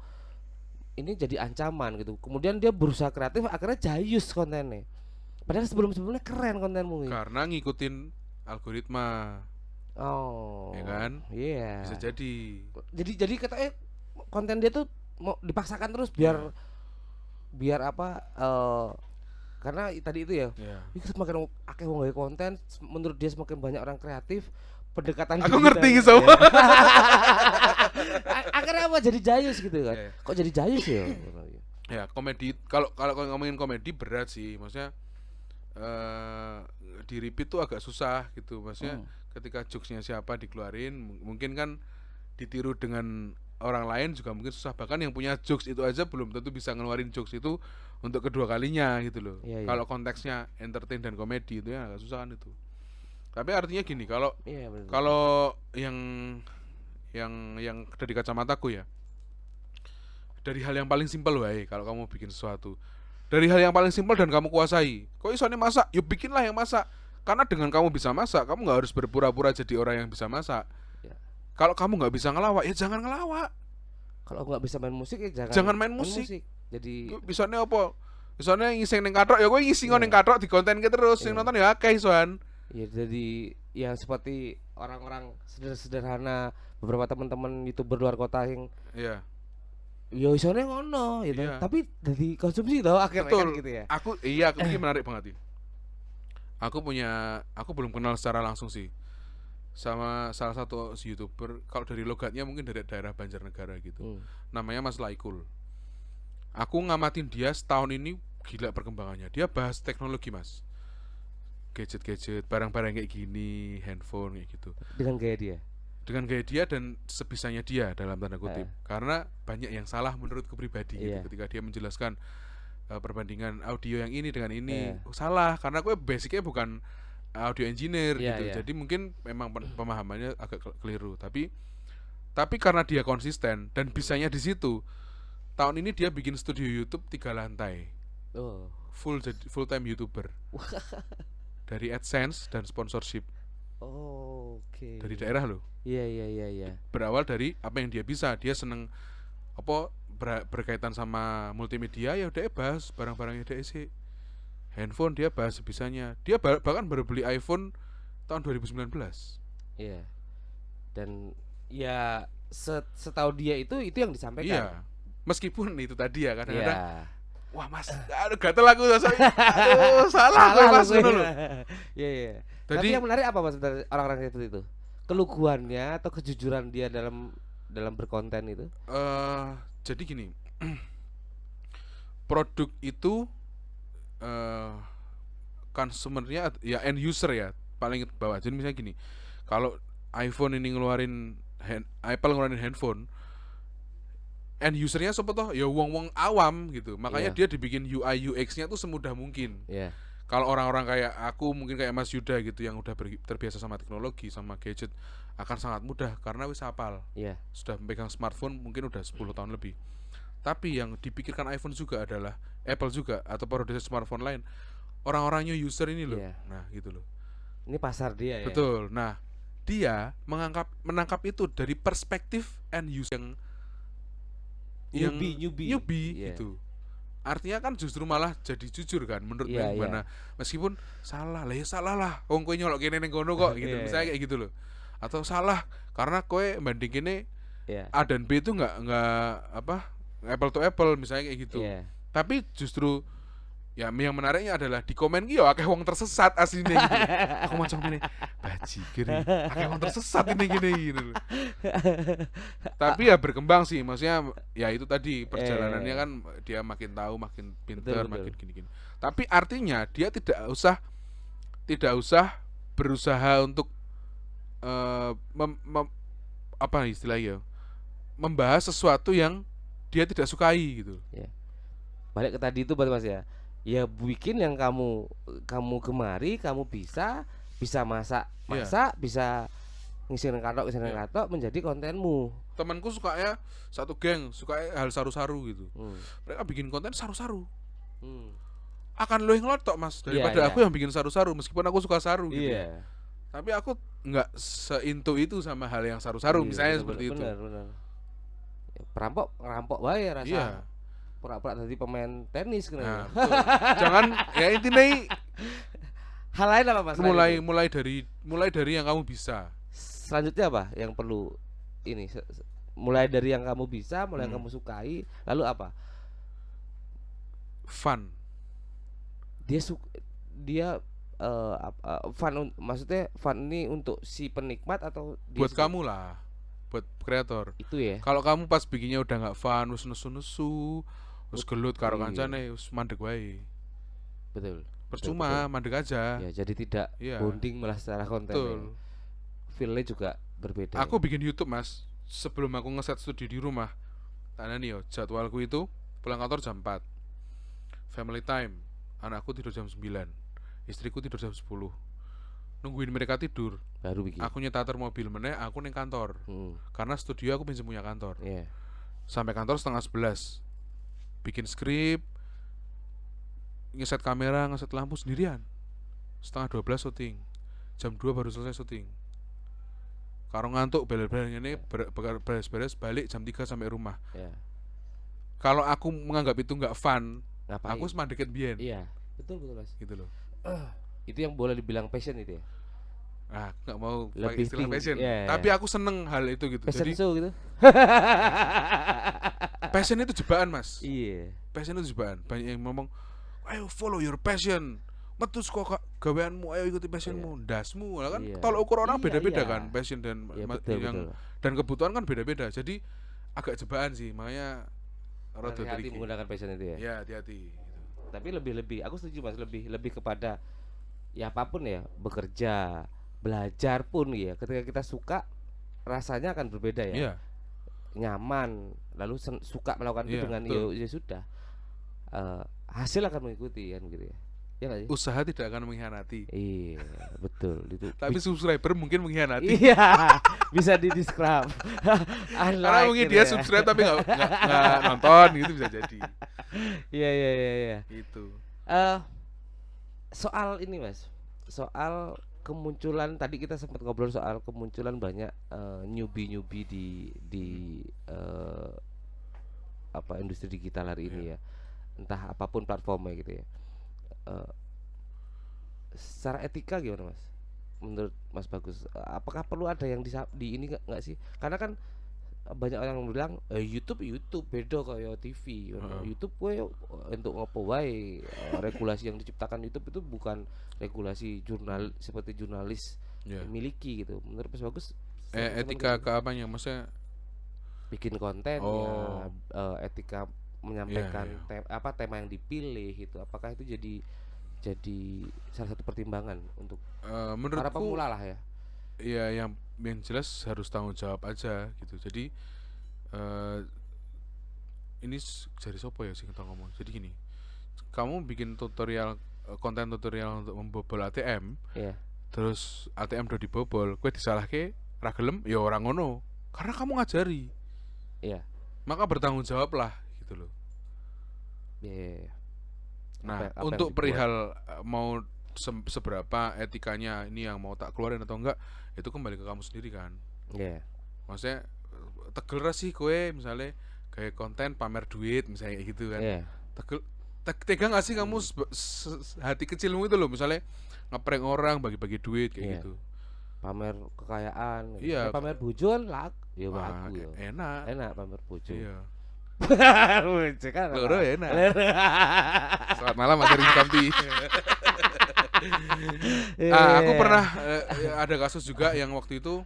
ini jadi ancaman gitu. Kemudian dia berusaha kreatif akhirnya jayus kontennya. Padahal sebelum-sebelumnya keren kontenmu ini. Karena ngikutin algoritma. Oh. Ya kan? Iya. Bisa jadi. Jadi katanya konten dia tuh mau dipaksakan terus biar apa karena tadi itu ya. Yeah. Semakin akeh wong gawe konten, menurut dia semakin banyak orang kreatif, pendekatan Aku digital. ngerti gitu. Akhirnya apa jadi jayus gitu kan. Yeah. Kok jadi jayus ya? Ya, komedi kalau ngomongin komedi berat sih. Maksudnya di repeat tuh agak susah gitu. Maksudnya ketika jokesnya siapa dikeluarin, mungkin kan ditiru dengan orang lain juga mungkin susah. Bahkan yang punya jokes itu aja belum tentu bisa ngeluarin jokes itu untuk kedua kalinya gitu loh. Iya, iya. Kalau konteksnya entertain dan komedi itu ya agak susah kan itu. Tapi artinya gini, kalau Iya, bener. kalau yang dari kacamataku ya, dari hal yang paling simpel wae kalau kamu bikin sesuatu. Dari hal yang paling simpel dan kamu kuasai. Kok isone masak? Yuk bikinlah yang masak. Karena dengan kamu bisa masak, kamu nggak harus berpura-pura jadi orang yang bisa masak. Ya. Kalau kamu nggak bisa ngelawak, ya jangan ngelawak. Kalau nggak bisa main musik ya Jangan main musik. Jadi Bisane apa? Bisane ngisi ning kathok ya kowe ngisi ning kathok di konten ke terus sing nonton ya akeh soan. ya jadi yang seperti orang-orang sederhana beberapa teman-teman YouTuber luar kota yang Iya. ya isone ngono gitu. Iya. Tapi dari konsumsi tau akhirnya kan gitu ya. Aku ini menarik banget ini. Aku belum kenal secara langsung sih sama salah satu YouTuber, kalau dari logatnya mungkin dari daerah Banjarnegara gitu. Namanya Mas Laikul. Aku ngamatin dia setahun ini, gila perkembangannya. Dia bahas teknologi Mas, gadget, barang-barang kayak gini, handphone kayak gitu. Dengan gaya dia. Dan sebisanya dia dalam tanda kutip. Karena banyak yang salah menurutku pribadi gitu, ketika dia menjelaskan perbandingan audio yang ini dengan ini. Salah, karena gue basicnya bukan audio engineer gitu. Jadi mungkin memang pemahamannya agak keliru. Tapi karena dia konsisten dan bisanya di situ, tahun ini dia bikin studio YouTube 3 lantai. Full time YouTuber. Dari AdSense dan sponsorship. Oke. Dari daerah loh. Iya. Berawal dari apa yang dia bisa. Dia seneng apa berkaitan sama multimedia, ya udah bahas barang-barang yang dia isi. Handphone dia bahas sebisanya. Dia bahkan baru beli iPhone tahun 2019. Iya. Dan ya setahu dia itu yang disampaikan. Iya. Meskipun itu tadi ya kadang-kadang wah Mas, aduh gatel aku aduh salah aku Mas ngono lho. Iya. Tapi Jadi yang menarik apa Mas dari orang-orang seperti itu? Keluguannya atau kejujuran dia dalam berkonten itu? jadi gini, produk itu eh consumernya ya end user ya paling bawah. Jadi misalnya gini, kalau iPhone ini ngeluarin Apple ngeluarin handphone, end usernya siapa toh? Ya wong-wong awam gitu. Makanya Iya. dia dibikin UI UX-nya tuh semudah mungkin. Iya. Kalau orang-orang kayak aku, mungkin kayak Mas Yuda gitu yang udah terbiasa sama teknologi, sama gadget, akan sangat mudah karena wis hafal. Iya. Sudah memegang smartphone mungkin udah 10 tahun lebih. Tapi yang dipikirkan iPhone juga adalah Apple juga atau produsen smartphone lain, orang-orangnya user ini loh. Iya. Nah, gitu loh. Ini pasar dia ya. Betul. Nah, dia menangkap itu dari perspektif end user yang Newbie. Iya. gitu. Artinya kan justru malah jadi jujur kan menurut Iya, gimana. Meskipun salah lah ya salah lah. Wong kowe nyolok kene ning kono kok gitu. Iya, Misalnya kayak gitu loh. Atau salah karena kowe banding kene Iya. A dan B itu nggak apa apple to apple misalnya kayak gitu. Iya. Tapi justru ya yang menariknya adalah di komen ki yo akeh wong tersesat asline gitu. Aku macam ini bajikir akeh wong tersesat ini gini gitu. Tapi ya berkembang sih, maksudnya ya itu tadi perjalanannya kan dia makin tahu, makin pintar, Betul. makin gini-gini. Tapi artinya dia tidak usah berusaha untuk apa istilahnya, membahas sesuatu yang dia tidak sukai gitu. Ya. Balik ke tadi itu berarti Mas ya. Ya bikin yang kamu gemari, kamu bisa masak, bisa ngisiin katok menjadi kontenmu. Temanku sukanya satu geng, sukanya hal saru-saru gitu. Mereka bikin konten saru-saru. Akan lebih ngelotok Mas daripada aku yang bikin saru-saru, meskipun aku suka saru gitu. Tapi aku nggak seintu itu sama hal yang saru-saru, misalnya seperti itu. Benar. Ya, ngerampok wae rasa. Iya. Pura-pura jadi pemain tenis gitu. Nah, jangan ya intinya hal lain apa Mas? mulai dari yang kamu bisa. Selanjutnya apa yang perlu ini? Mulai dari yang kamu bisa, mulai yang kamu sukai, lalu apa? Fun. Dia fun, maksudnya fun ini untuk si penikmat atau buat kamu lah, buat kreator. Itu ya. Kalau kamu pas bikinnya udah nggak fun, wis nesu-nesu, wis gelut karo kancane, wis mandek wae. Betul. Percuma, mandek aja. Ya, jadi tidak bonding malah secara konten. Betul. Feel-nya juga berbeda. Aku bikin YouTube Mas, sebelum aku ngeset studio di rumah. Tanya nih yo, jadwalku itu pulang kantor jam 4. Family time. Anakku tidur jam 9. Istriku tidur jam 10. Nungguin mereka tidur baru bikin. Aku nyetar mobil meneh, aku ning kantor. Karena studio aku pinjam punya kantor. Sampai kantor setengah 11. Bikin skrip, ngeset kamera, ngeset lampu sendirian. Setengah 12 syuting. Jam 2 baru selesai syuting. Karo ngantuk bel-bel ini beres-beres balik jam 3 sampai rumah. Kalau aku menganggap itu nggak fun, ngapain? Aku semandeket biyen. Iya, betul Mas. Gitu loh. Itu yang boleh dibilang passion itu ya. Ah, nggak mau lebih istilah passion. Yeah. Tapi aku seneng hal itu gitu. Passion jadi show gitu. passion itu jebakan Mas. Iya. Passion itu jebakan. Banyak yang ngomong, ayo follow your passion. Metu kok gaweanmu, ayo ikuti passionmu, ndasmu. Lah kan tolok ukur orang beda-beda kan, passion dan betul. Dan kebutuhan kan beda-beda. Jadi agak jebakan sih, makanya hati-hati menggunakan passion itu ya. Ya, hati-hati gitu. Tapi lebih aku setuju Mas, lebih kepada ya apapun ya, bekerja, belajar pun ya, ketika kita suka rasanya akan berbeda ya. Nyaman, lalu suka melakukan itu dengan ya sudah. Hasil akan mengikuti kan gitu ya. Ya gak sih? Usaha tidak akan mengkhianati. Iya, betul itu. Tapi subscriber mungkin mengkhianati. Iya, bisa di-describe. Karena mungkin dia subscribe tapi nggak nonton gitu bisa jadi. Iya. Itu. Soal ini Mas, soal kemunculan tadi kita sempat ngobrol soal kemunculan banyak newbie di apa industri digital hari ini ya, entah apapun platformnya gitu ya. Secara etika gimana Mas? Menurut Mas Bagus, apakah perlu ada yang di ini nggak sih? Karena kan banyak orang bilang YouTube beda kayak TV. YouTube kowe untuk ngopo wae. Regulasi yang diciptakan YouTube itu bukan regulasi jurnal seperti jurnalis miliki gitu. Menurut Mas Bagus etika ke apanya maksudnya bikin konten Oh. ya, etika menyampaikan Iya. tema yang dipilih gitu. Apakah itu jadi salah satu pertimbangan untuk para Menurutku pemula lah ya? ya yang jelas harus tanggung jawab aja gitu. Jadi ini dari sopo ya sih kita ngomong. Jadi gini, kamu bikin tutorial konten tutorial untuk membobol ATM, Iya. terus ATM udah dibobol, kue disalahke ra gelem ya orang ngono. Karena kamu ngajari. Iya. Maka bertanggung jawab lah gitu loh. Iya. Nah, Apa yang untuk dibuat. perihal mau seberapa etikanya ini yang mau tak keluarin atau enggak, itu kembali ke kamu sendiri kan. Iya. Maksudnya tegel ra sih kue misalnya kayak konten pamer duit misalnya kayak gitu kan. Iya. Tegel tega gak sih kamu hati kecilmu itu loh misalnya ngeprank orang bagi-bagi duit kayak Iya. gitu. Pamer kekayaan gitu. Iya. Pamer bojo kan ya Wah, laku ya. enak. Enak pamer bojo. Iya. Bojo kan Loro enak. Selamat malam Mas Rizky Kamti. Aku pernah ada kasus juga yang waktu itu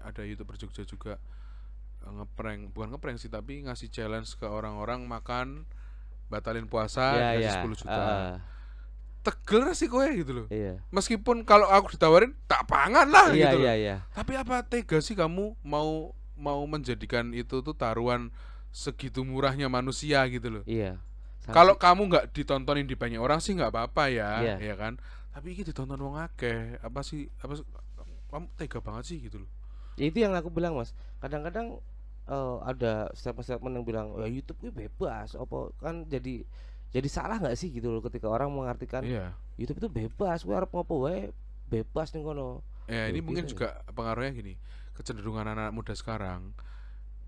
ada YouTuber Jogja juga bukan ngeprank sih tapi ngasih challenge ke orang-orang makan batalin puasa Iya, kasih iya. 10 juta. Tegel sih kowe gitu loh. Iya. Meskipun kalau aku ditawarin tak pangan lah Iya, gitu loh. iya, iya. Tapi apa tega sih kamu mau menjadikan itu tuh taruhan segitu murahnya manusia gitu loh. Iya. Kalau kamu nggak ditontonin di banyak orang sih nggak apa-apa ya, Iya. ya kan. Tapi ini ditonton wong akeh, apa sih kamu tega banget sih gitu loh. Itu yang aku bilang Mas. Kadang-kadang ada statement-statement yang bilang YouTube itu bebas, apa kan jadi salah nggak sih gitu loh ketika orang mengartikan Iya. YouTube itu bebas, gue harap ngopo wae bebas nih kono. Ya ini mungkin Gitu. juga pengaruhnya gini, kecenderungan anak muda sekarang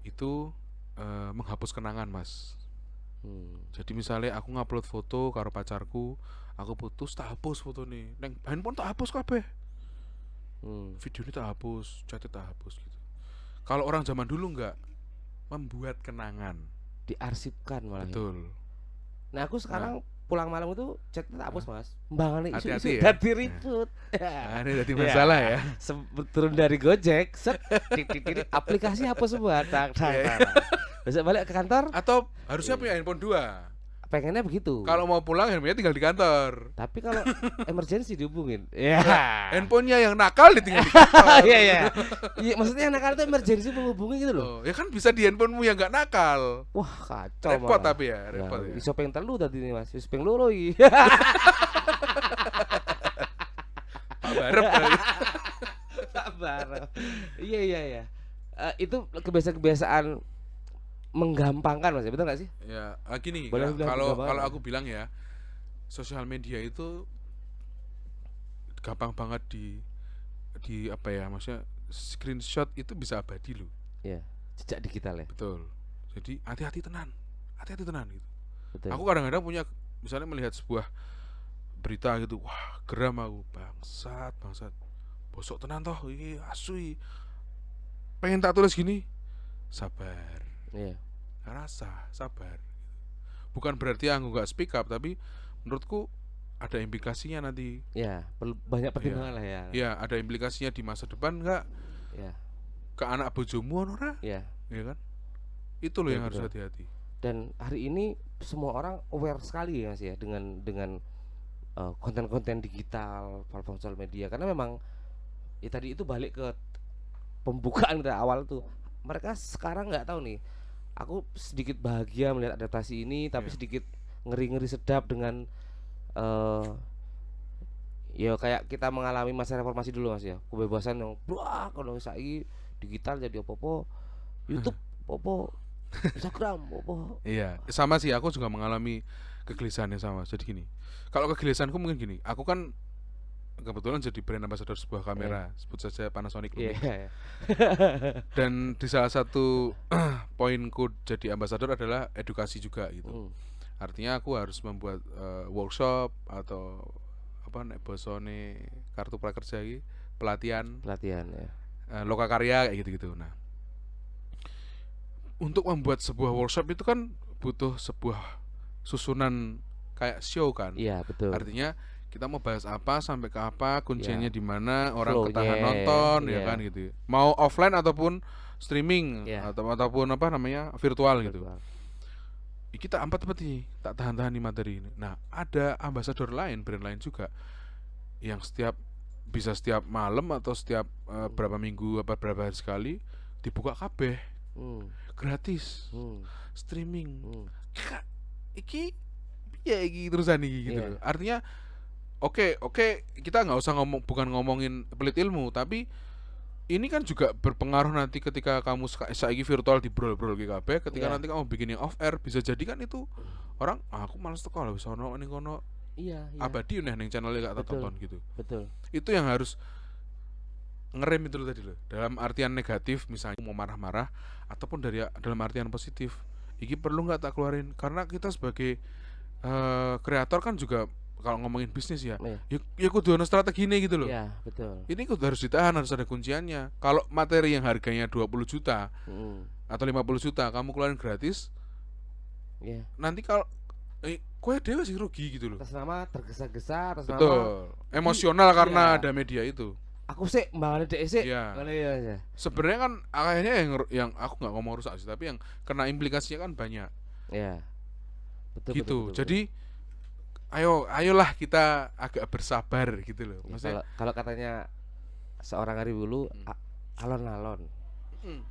itu menghapus kenangan mas. Jadi misalnya aku ngupload foto karo pacarku, aku putus tak hapus foto nih, neng handphone tak hapus kabeh, video ini tak hapus, chat tak hapus gitu. Kalau orang zaman dulu nggak membuat kenangan, Diarsipkan malah. betul. Nah aku sekarang pulang malam itu chat tak hapus mas. Mbangane Hati-hati isu-isu ya. dadi ribut. Nah, ini jadi masalah ya. Turun dari Gojek, set, aplikasi hapus semua. Tak. Besok balik ke kantor, Atau harusnya punya handphone 2. pengennya begitu. Kalau mau pulang handphonenya tinggal di kantor. Tapi kalau emergency dihubungin, ya. Handphonenya yang nakal ditinggal di kantor. Iya. Iya, maksudnya nakal itu emergency menghubungi gitu loh. Oh, ya kan bisa di handphonemu yang nggak nakal. Wah kacau. Repot malah. tapi ya, repot ya. Iso peng telu tadi nih mas, iso peng loro iki. Pak Barep kali. Sabar. Iya. Itu kebiasaan menggampangkan mas, betul nggak sih? Ya, gini, Boleh bilang kalau gampang. aku bilang ya, sosial media itu gampang banget di apa ya, maksudnya screenshot itu bisa abadi loh. Iya, jejak digital ya. Betul. Jadi hati-hati tenan gitu. Betul. Aku kadang-kadang punya misalnya melihat sebuah berita gitu, wah geram aku, bangsat, bosok tenan toh, iki asu iki. Pengen tak tulis gini, sabar. Iya. Rasa sabar. Bukan berarti aku nggak speak up, tapi menurutku ada implikasinya nanti. Ya, banyak pertimbangan lah ya. Ya, ada implikasinya di masa depan nggak? Ya. Ke anak bojomu ora? Ya. Ya kan? Itu loh Betul, yang harus betul. hati-hati. Dan hari ini semua orang aware sekali ya mas ya dengan konten-konten digital, platform sosial media karena memang ya tadi itu balik ke pembukaan kita awal tuh. Mereka sekarang nggak tahu nih. Aku sedikit bahagia melihat adaptasi ini, tapi Iya. sedikit ngeri-ngeri sedap dengan ya kayak kita mengalami masa reformasi dulu mas ya, kebebasan yang wah kalau saiki digital jadi apa-apa, YouTube apa, Instagram apa. Iya, sama sih aku juga mengalami kegelisahan yang sama. Jadi gini, kalau kegelisahanku mungkin gini, aku kan kebetulan jadi brand ambassador sebuah kamera, sebut saja Panasonic Lumix. Iya. Dan di salah satu poinku jadi ambassador adalah edukasi juga gitu. Artinya aku harus membuat workshop atau apa nek bosone kartu prakerja iki pelatihan Pelatihan ya. lokakarya kayak gitu-gitu. Nah, untuk membuat sebuah workshop itu kan butuh sebuah susunan kayak show kan. Iya, betul. Artinya kita mau bahas apa sampai ke apa, kuncinya Iya. di mana, orang Flow-nya, ketahan nonton ya iya. kan gitu. Mau offline ataupun streaming Iya. ataupun apa namanya virtual gitu. Virtual. Kita empat nih, tak tahan-tahan di materi ini. Nah, ada ambasador lain, brand lain juga yang bisa setiap malam atau setiap berapa minggu apa berapa hari sekali dibuka kabeh. Gratis. Streaming. Kak, iki piye iki terusan iki gitu. Iya. Artinya Oke, kita nggak usah bukan ngomongin pelit ilmu, tapi ini kan juga berpengaruh nanti ketika kamu saiki virtual di brol-brol kabeh, ketika Iya. nanti kamu bikin yang off air bisa jadi kan itu orang aku males teko lah bisa ono ning kono Iya. abadi nih ning channelnya gak tak Betul. tonton gitu. Betul. Itu yang harus ngerem itu tadi loh. Dalam artian negatif misalnya mau marah-marah ataupun dalam artian positif. Iki perlu nggak tak keluarin karena kita sebagai kreator kan juga kalau ngomongin bisnis ya, Iya. ya kudu ada strategi ini gitu loh. Iya, betul. Ini kudu harus ditahan, harus ada kunciannya. Kalau materi yang harganya 20 juta atau 50 juta kamu keluarin gratis, Iya. nanti kalau kowe dhewe sih rugi gitu loh. Atas nama tergesa-gesa, atas nama Betul. Emosional karena Iya. ada media itu. aku sih mbangane dhek sik. Iya. Ngono ya. Sebenarnya kan akhirnya yang aku nggak ngomong rusak sih, tapi yang kena implikasinya kan banyak. Iya. Betul, Gitu. betul. Jadi ayolah kita agak bersabar gitu loh. Ya, Maksudnya kalau katanya seorang Ari Wulu alon-alon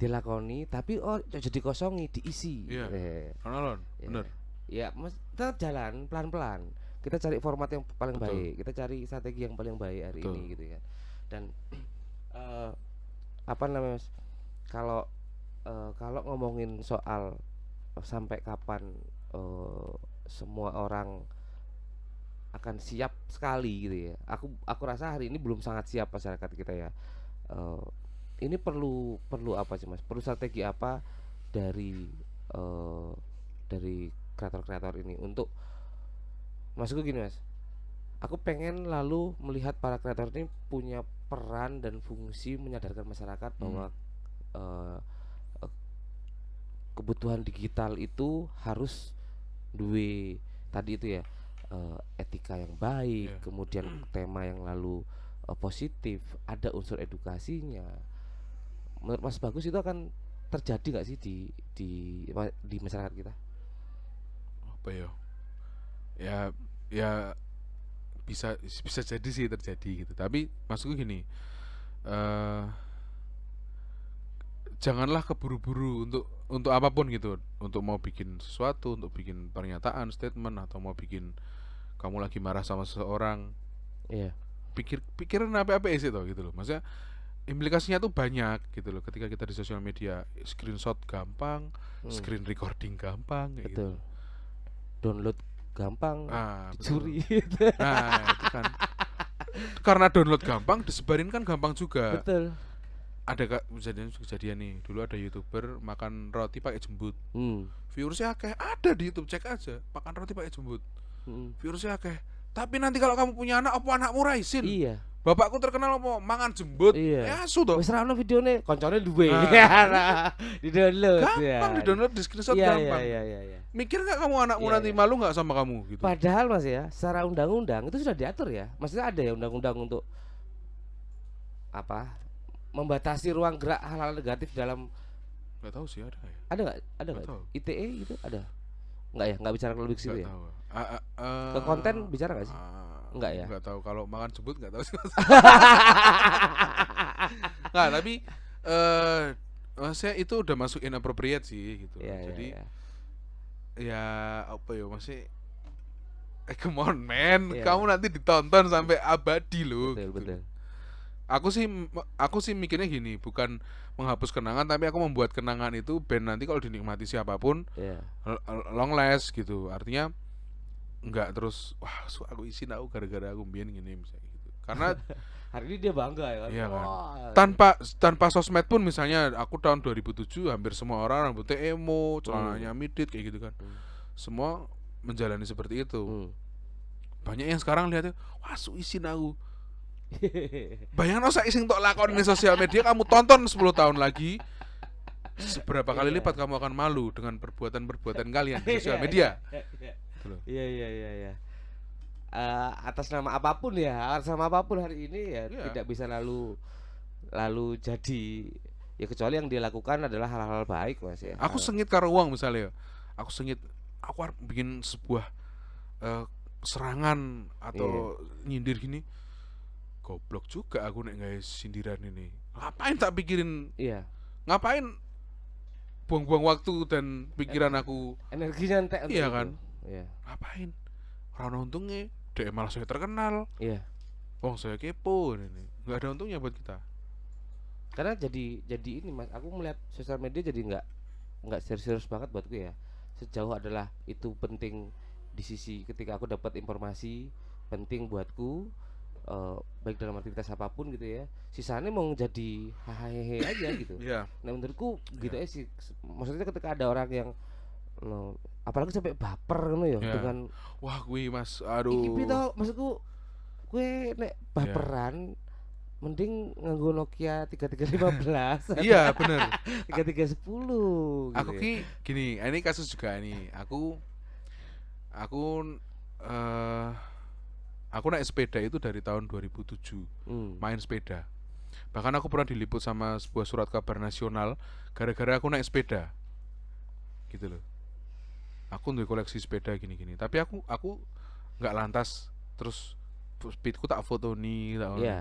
dilakoni tapi jadi dikosongi diisi. Iya. Alon-alon, Ya. bener. Ya, kita jalan pelan-pelan. Kita cari format yang paling Betul. baik. Kita cari strategi yang paling baik hari Betul. ini gitu ya. Dan apa namanya Mas? Kalau ngomongin soal sampai kapan semua orang akan siap sekali gitu ya. Aku rasa hari ini belum sangat siap masyarakat kita ya. Ini perlu apa sih Mas? Perlu strategi apa dari kreator-kreator ini untuk maksudku gini Mas. Aku pengen lalu melihat para kreator ini punya peran dan fungsi menyadarkan masyarakat bahwa kebutuhan digital itu harus duwe tadi itu ya etika yang baik, kemudian tema yang lalu positif, ada unsur edukasinya. Menurut Mas Bagus itu akan terjadi nggak sih di masyarakat kita? Apa ya bisa jadi sih terjadi gitu. Tapi maksudku gini, janganlah keburu-buru untuk apapun gitu, untuk mau bikin sesuatu, untuk bikin pernyataan, statement atau mau bikin kamu lagi marah sama seseorang. Iya. Pikirin apa sih toh gitu loh. Maksudnya implikasinya tuh banyak gitu loh ketika kita di sosial media. Screenshot gampang, screen recording gampang kayak Betul. gitu. Download gampang, dicuri. Nah, itu kan. Karena download gampang, disebarin kan gampang juga. Betul. Ada kejadian nih, dulu ada YouTuber makan roti pakai jembut. Viewersnya akeh, ada di YouTube, cek aja, makan roti pakai jembut. Viewersnya akeh. Tapi nanti kalau kamu punya anak, apa anakmu raisin? Iya. Bapakku terkenal apa mangan jembut. Iya. Ya asu toh. Wis ra ono videone, koncone duwe. Di download. Gampang di download, di screenshot gampang. Iya. Mikir nggak kamu anakmu nanti malu nggak sama kamu gitu? Padahal Mas ya, secara undang-undang itu sudah diatur ya. Maksudnya ada ya undang-undang untuk apa? Membatasi ruang gerak hal-hal negatif dalam. Nggak tahu sih ada ya. Ada nggak? ITE itu ada? Nggak ya? Nggak bicara lebih ke situ ya? Tahu. Ke konten bicara nggak sih? Enggak ya? Nggak tahu, kalau makan jembut nggak tahu sih. Nggak, tapi maksudnya itu udah masuk inappropriate sih gitu. Jadi ya apa ya masih come on man, kamu nanti ditonton sampai abadi loh. Betul. Aku sih mikirnya gini, bukan menghapus kenangan, tapi aku membuat kenangan itu ben nanti kalau dinikmati siapapun long last gitu. Artinya enggak terus wah aku isin aku gara-gara aku mbien gini misalnya gitu. Karena hari ini dia bangga ya kan. Iya kan. Tanpa sosmed pun misalnya aku tahun 2007 hampir semua orang rambutnya emo, celananya midit kayak gitu kan. Semua menjalani seperti itu. Banyak yang sekarang lihatnya wah isin aku. Bayangno saiki sing tok lakon di sosial media kamu tonton 10 tahun lagi, seberapa kali lipat kamu akan malu dengan perbuatan-perbuatan kalian di sosial media. Gitu loh. Iya. Atas nama apapun ya, atas nama apapun hari ini ya Iya. tidak bisa lalu jadi ya kecuali yang dia lakukan adalah hal-hal baik Mas ya. Aku sengit karo uang misalnya. Aku sengit, aku harus bikin sebuah serangan atau nyindir gini. Goblok juga aku nek guys sindiran ini. Ngapain tak pikirin? Iya. Ngapain buang-buang waktu dan pikiran aku? Energinya entek untuk Iya itu. kan? Iya. Ngapain? Ora ono untungnya. Dek malah saya terkenal. Iya. Wong saya kepo ini. Enggak ada untungnya buat kita. Karena jadi ini Mas, aku melihat sosial media jadi nggak serius banget buatku ya. Sejauh adalah itu penting di sisi ketika aku dapat informasi penting buatku, baik dalam aktivitas apapun gitu ya. Sisanya mau jadi hahaha aja gitu. Iya. Nah menurutku gitu aja sih. Maksudnya ketika ada orang yang apalagi sampai baper kan ya Iya. dengan Wah, kuwi Mas, iki aduh. piye to maksudku kue nek baperan mending nganggo Nokia 3315 Iya, bener. 3310 Aku gitu ya. ki gini, ini kasus juga ini. Aku eh aku naik sepeda itu dari tahun 2007. Main sepeda. Bahkan aku pernah diliput sama sebuah surat kabar nasional gara-gara aku naik sepeda. Gitu loh. Aku duwe koleksi sepeda gini-gini. Tapi aku nggak lantas terus speedku tak fotoni tak ono. Iya.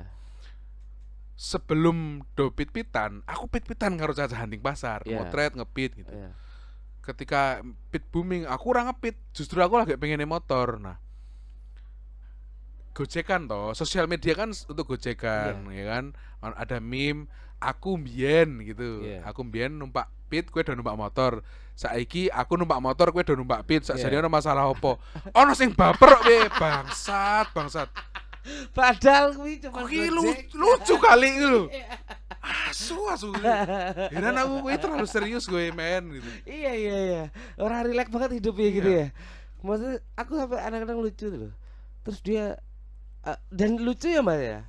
Sebelum do pit-pitan, aku pit-pitan karo cacah hunting pasar, Iya. motret ngepit gitu. Iya. Ketika pit booming, aku ora ngepit, justru aku lagi pengen motor. Nah, gojekan toh, sosial media kan untuk gojekan, ya kan? Ada meme, aku mbien gitu. Iya. Aku mbien numpak pit, kowe do numpak motor. Saiki aku numpak motor, kowe do numpak pit. Sakjane ono masalah opo? Ono sing baper kok we, bangsat. Padahal kuwi cuma Kuwi Gojek. lucu kali itu lho. Asu. Heran aku kowe terlalu serius gue men gitu. Iya. Orang rileks banget hidupnya gitu ya. Maksudnya aku sampai kadang-kadang lucu tuh loh. Terus dia dan lucu ya Mas ya.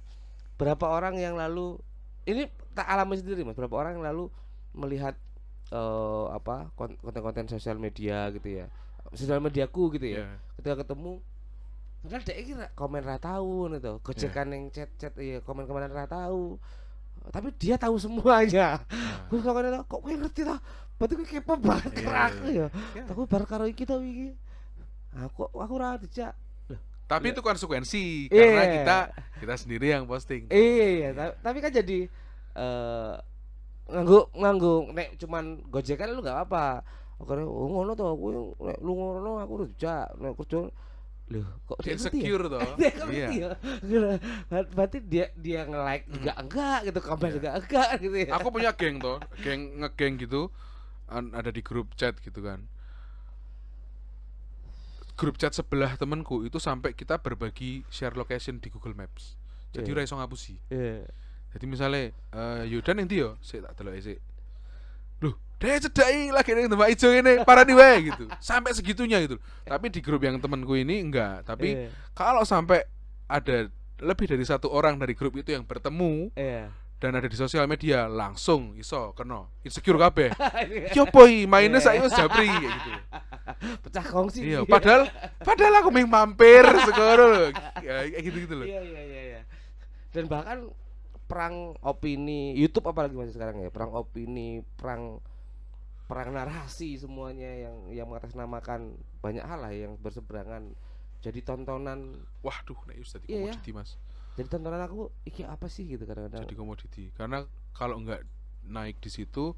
Berapa orang yang lalu ini tak alami sendiri Mas. Berapa orang yang lalu melihat konten-konten sosial media gitu ya. Sosial mediaku gitu ya. Iya. Ketika ketemu padahal dia kira komen ra tahu gitu. Gojekan yang chat iya komen-komen ra tahu. Tapi dia tahu semuanya. Gue kok gue ngerti tau. Berarti gue kepo banget Iya, karo aku ya. Tapi bar karo iki tau iki. Aku ora dijak. Tapi itu konsekuensi karena Iya. kita sendiri yang posting. Iya, tapi kan jadi nganggo nek cuman gojekan lu enggak apa-apa. Akhirnya ngono to aku nek lu ngono aku dijak nek kerja loh kok dia ngerti ya? Insecure toh. Dia ngerti Iya. ya. Berarti dia nge-like juga enggak gitu, komen juga enggak gitu ya. Aku punya geng toh, ngegeng gitu. Ada di grup chat gitu kan. Grup chat sebelah temenku itu sampai kita berbagi share location di Google Maps. Jadi ora iso ngapusi. Iya. Jadi misalnya Yudan endi yo? Sik tak deloke sik. Loh, deh cedai lagi ning tempat ijo ini, parani wae gitu. Sampai segitunya gitu. Tapi di grup yang temanku ini enggak. Tapi Iya. kalau sampai ada lebih dari satu orang dari grup itu yang bertemu Iya. dan ada di sosial media, langsung iso kena insecure kabeh. Yo boy, mainnya saya wis jabri kayak gitu. Pecah kongsi. Iya, padahal aku ming mampir sekono. Kayak gitu-gitu loh. Iya. Dan bahkan perang opini YouTube apalagi masih sekarang ya, perang opini, perang narasi semuanya yang mengatasnamakan banyak hal lah yang berseberangan. Jadi tontonan, Waduh, nek wis dadi Iya, ya. komoditi, Mas. jadi tontonan aku iki apa sih gitu kadang-kadang. Jadi komoditi. Karena kalau nggak naik di situ,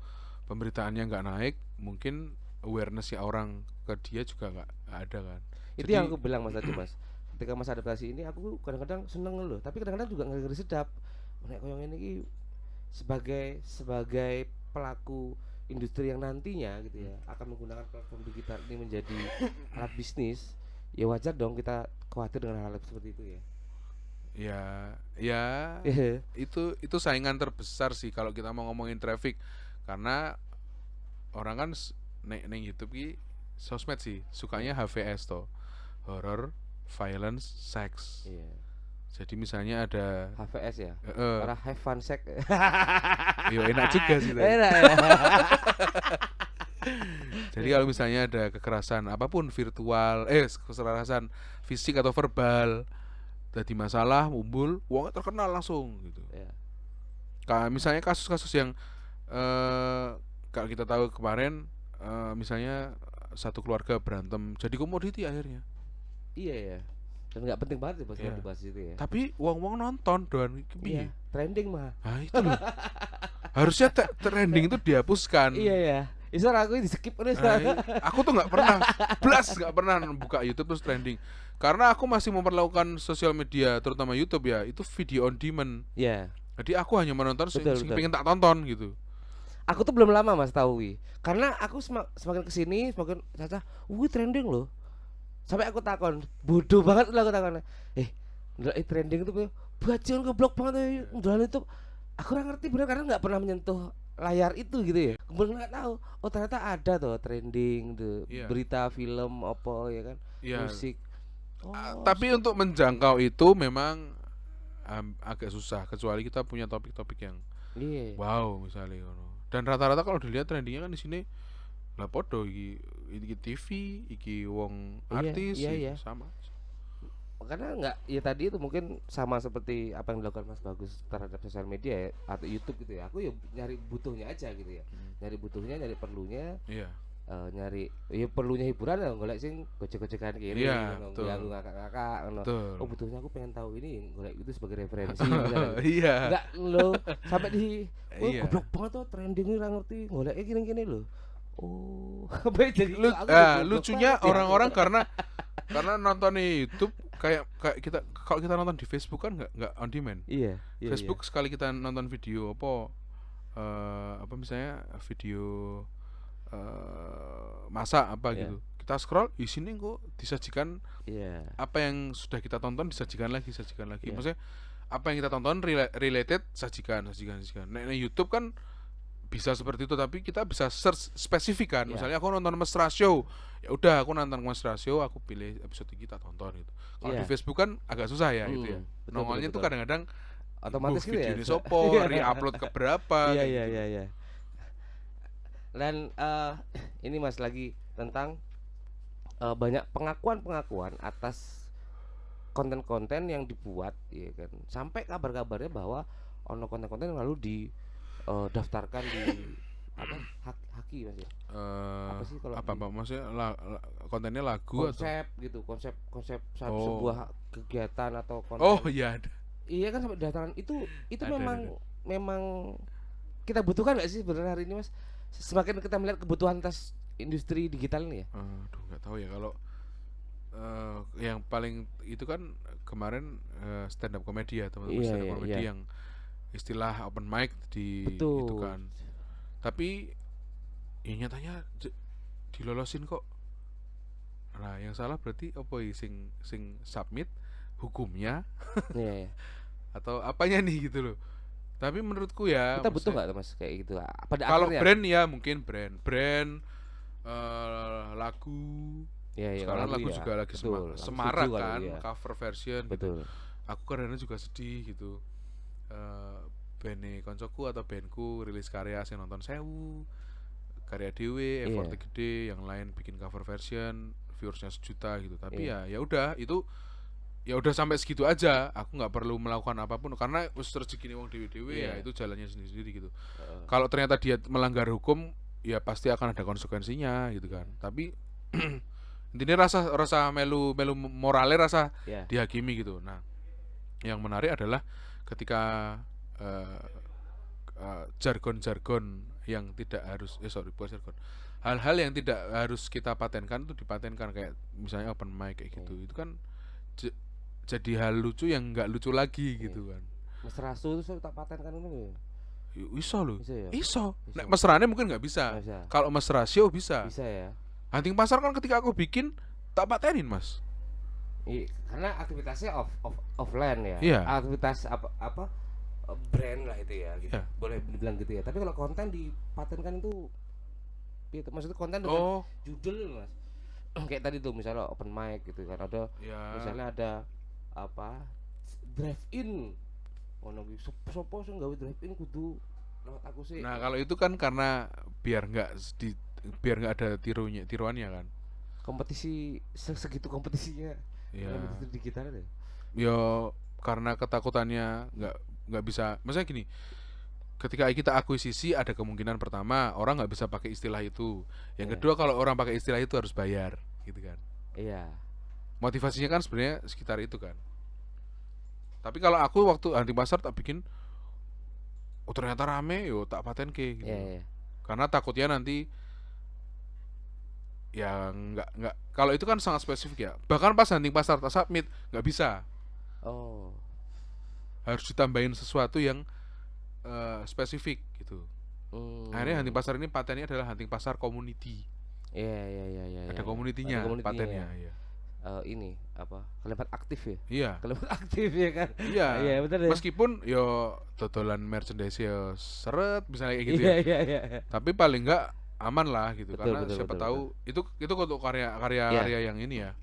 pemberitaannya nggak naik, mungkin awareness-nya orang ke dia juga nggak ada kan. Itu Jadi- yang aku bilang Mas tadi Mas. Ketika masa adaptasi ini aku kadang-kadang seneng loh, tapi kadang-kadang juga ngeri sedap. Nek koyo ngene iki sebagai pelaku industri yang nantinya gitu ya akan menggunakan platform digital ini menjadi alat bisnis, ya wajar dong kita khawatir dengan hal seperti itu ya. Ya, itu saingan terbesar sih kalau kita mau ngomongin traffic, karena orang kan neng YouTube ki sosmed sih sukanya HVS toh, horror, violence, sex. Iya. Jadi misalnya ada HVS ya. heeh, Para have fun sek. yo enak juga sih tadi. Enak ya. Jadi kalau misalnya ada kekerasan apapun virtual, kekerasan fisik atau verbal, jadi masalah mumbul, wong terkenal langsung gitu. Ya. Misalnya kasus-kasus yang kalau kita tahu kemarin, misalnya satu keluarga berantem jadi komoditi akhirnya. Iya ya. Dan nggak penting banget ya buat Iya. dibahas itu ya. Tapi wong-wong nonton doan iki Iya, piye? trending mah. Nah, itu loh. Harusnya trending itu dihapuskan. Iya ya. Isor aku di skip terus. Nah, aku tuh nggak pernah, nggak pernah buka YouTube terus trending, karena aku masih memperlakukan sosial media, terutama YouTube ya, itu video on demand. Iya. Jadi aku hanya menonton sing Betul. pengen tak tonton gitu. Aku tuh belum lama Mas tahu wi. Karena aku semakin kesini semakin caca, trending loh. Sampai aku takon, bodoh banget lah aku takon. Ndelok trending itu bajingan goblok banget ndelok itu. Aku ora ngerti bener karena nggak pernah menyentuh layar itu gitu ya. Kemudian nggak tahu, oh ternyata ada tuh trending tuh, Iya. berita, film, apa ya kan, Iya. musik. Oh, Tapi untuk menjangkau itu memang agak susah, kecuali kita punya topik-topik yang iya. wow misalnya ngono. Dan rata-rata kalau dilihat trendingnya kan di sini lah podo iki TV, iki wong Iya, artis, iya, iki iya. sama. Karena nggak, ya tadi itu mungkin sama seperti apa yang dilakukan Mas Bagus terhadap sosial media ya, atau YouTube gitu ya. Aku ya nyari butuhnya aja gitu ya. Nyari butuhnya, nyari perlunya, Iya. nyari ya perlunya hiburan ya, golek sing gojek-gojekan kiri, Iya, betul. yang ngakak-ngakak ngono. Betul. Oh butuhnya aku pengen tahu ini, golek itu sebagai referensi misalnya. Iya. Enggak lo sampai di Iya. goblok banget tuh trending ini, ora ngerti goleknya gini-gini loh. Oh, apa jadi aku Lucunya goblok banget ya. orang-orang karena nonton di YouTube kayak kita, kalau kita nonton di Facebook kan nggak on demand. Iya, Facebook sekali kita nonton video apa misalnya video masak apa Iya. gitu, kita scroll di sini kok disajikan Iya. apa yang sudah kita tonton, disajikan lagi. Iya. Maksudnya apa yang kita tonton related, sajikan. Nah, YouTube kan bisa seperti itu, tapi kita bisa search spesifik kan. Iya. Misalnya aku nonton Mesra Show, ya udah aku nonton Mesra Show, aku pilih episode kita tonton gitu. Kalau Iya. di Facebook kan agak susah ya gitu ya. Betul, Nongolnya betul, tuh betul. kadang-kadang Otomatis gitu ya. video ini sopo, re-upload ke berapa Iya, kayak iya, gitu. iya. Dan ini Mas lagi tentang banyak pengakuan atas konten-konten yang dibuat, ya kan. Sampai kabar-kabarnya bahwa ono konten-konten yang lalu di daftarkan di apa haki Mas ya. Apa sih kalau Apa di- Pak, maksudnya kontennya lagu atau konsep gitu, konsep Oh. sebuah kegiatan atau konten. oh iya ada. Iya kan, sampai daftaran itu Ada. memang kita butuhkan nggak sih sebenarnya hari ini Mas? Semakin kita melihat kebutuhan atas industri digital ini ya. Aduh nggak tahu ya kalau yang paling itu kan kemarin stand up komedi ya, teman-teman, Iya, stand up iya, komedi iya. yang istilah open mic di Betul. itu kan. Tapi ya nyatanya dilolosin kok. Nah, yang salah berarti apa ya, sing submit hukumnya Iya, iya. atau apanya nih gitu loh. Tapi menurutku ya Kita butuh maksudnya, nggak Mas kayak gitu? Pada kalau akhirnya. brand ya mungkin brand lagu. Iya, iya, Sekarang lagu ya. juga lagi Betul, aku semarak setuju kalau kan, iya. cover version gitu. Betul. Aku kadang juga sedih gitu. Band koncoku atau bandku rilis karya, saya nonton 1000 karya dewe, Iya. effortnya gede, yang lain bikin cover version, viewersnya 1 juta gitu. Tapi Iya. ya udah itu, ya udah sampai segitu aja. Aku nggak perlu melakukan apapun karena wis rezeki wong dewe-dewe Iya. ya itu jalannya sendiri-sendiri gitu. Heeh. Kalau ternyata dia melanggar hukum, ya pasti akan ada konsekuensinya gitu kan. Tapi intinya rasa melu morale rasa Iya. dihakimi gitu. Nah, yang menarik adalah ketika jargon-jargon yang tidak harus bukan jargon, hal-hal yang tidak harus kita patenkan itu dipatenkan, kayak misalnya open mic kayak gitu. Itu kan jadi hal lucu yang nggak lucu lagi gitu kan. Mas Rasu itu tak patenkan ini. Iso loh, Bisa ya? iso. Iso. Nek mesrane mungkin nggak bisa. Nggak bisa. Kalau mes rasio bisa. Bisa ya. Hunting pasar kan ketika aku bikin tak patenin Mas. Karena aktivitasnya offline ya. Iya. Aktivitas apa brand lah itu ya gitu. Iya. Boleh dibilang gitu ya. Tapi kalau konten dipatenkan itu maksudnya konten dengan Oh, judul Mas. Kayak tadi tuh misalnya open mic gitu kan, ada ya. misalnya ada apa drive in. Ngono kuwi sopo sing gawe drive in kudu lewat aku sih. Nah, kalau itu kan karena biar nggak ada tiruannya kan. Kompetisi segitu kompetisinya. Iya. Kompetisi digital deh. Yo karena ketakutannya nggak bisa. Maksudnya gini, ketika kita akuisisi ada kemungkinan pertama orang nggak bisa pakai istilah itu. Yang kedua kalau orang pakai istilah itu harus bayar, gitu kan. Iya. Motivasinya kan sebenarnya sekitar itu kan. Tapi kalau aku waktu hunting pasar tak bikin, oh ternyata rame, yo tak paten ke gitu. Iya. Karena takutnya nanti ya nggak kalau itu kan sangat spesifik ya. Bahkan pas hunting pasar tak submit nggak bisa. Oh. Harus ditambahin sesuatu yang spesifik gitu. Akhirnya hunting pasar ini patennya adalah hunting pasar community. Iya. Ada community-nya, patennya. Ya. Ini apa? Kalimat aktif ya? Iya. Kalimat aktif ya kan? Iya. Iya benar ya. Meskipun yo dodolan merchandise yo seret misalnya kayak gitu Iya. ya. Tapi paling enggak aman lah gitu, karena siapa tahu itu untuk karya yang ini ya.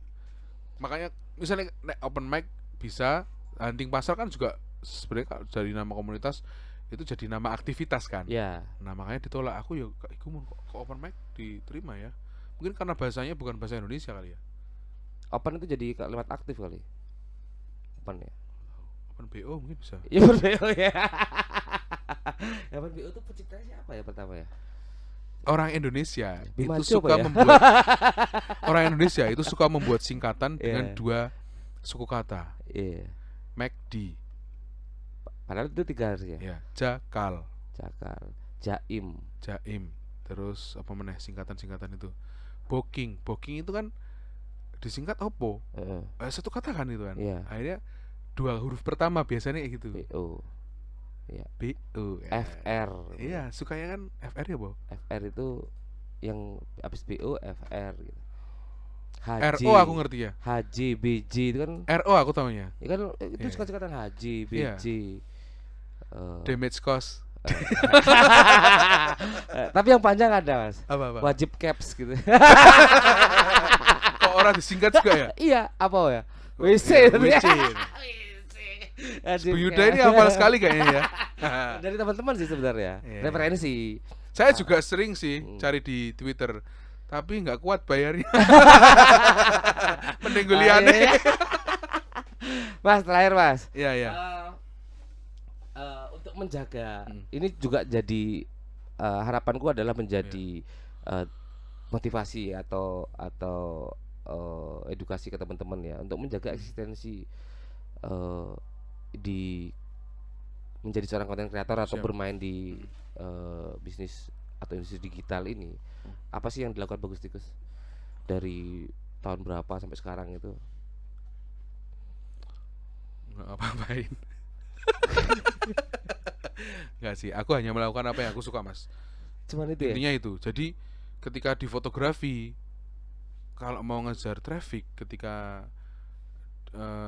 Makanya misalnya open mic bisa, hunting pasar kan juga sebenarnya dari nama komunitas itu jadi nama aktivitas kan. Iya. Nah makanya ditolak. Aku ya iku mau kok open mic diterima ya. Mungkin karena bahasanya bukan bahasa Indonesia kali ya. Open itu jadi kalimat aktif kali. Open ya. Open BO mungkin bisa. Ya open BO ya. Open BO itu penciptanya siapa ya pertama ya? Orang Indonesia Bimajo itu suka ya? membuat orang Indonesia itu suka membuat singkatan dengan dua suku kata. Iya. McD. Padahal itu 3 harusnya. Ya, Jakal, Jaim. Terus apa meneh singkatan itu. Booking itu kan disingkat opo? Satu kata kan itu kan. Iya. Akhirnya 2 huruf pertama biasanya kayak gitu. BO. Iya. BO. FR. Iya, sukanya kan FR ya, Bo. FR itu yang habis BO FR gitu. RO aku ngerti ya. HJ, BJ itu kan RO aku tahunya. ya kan itu singkatan HJ, BJ. Damage cost. Tapi yang panjang ada, Mas. Apa? Wajib caps gitu. Kok orang disingkat juga ya? Iya, apa ya? WC. Buyuda ini hafal sekali kayaknya ya. Dari teman-teman sih sebenarnya. Referensi. Saya juga sering sih cari di Twitter, tapi nggak kuat bayarnya. Mending guliane. Mas, terakhir Mas. Iya. Untuk menjaga ini juga jadi harapanku adalah menjadi motivasi atau edukasi ke teman-teman ya untuk menjaga eksistensi di menjadi seorang konten kreator atau bermain di bisnis atau industri digital ini. Apa sih yang dilakukan Bagus Tikus dari tahun berapa sampai sekarang itu? Nggak apa-apain. Nggak sih, aku hanya melakukan apa yang aku suka, Mas. Cuman itu intinya ya? Itu. Jadi ketika di fotografi, kalau mau ngejar traffic, ketika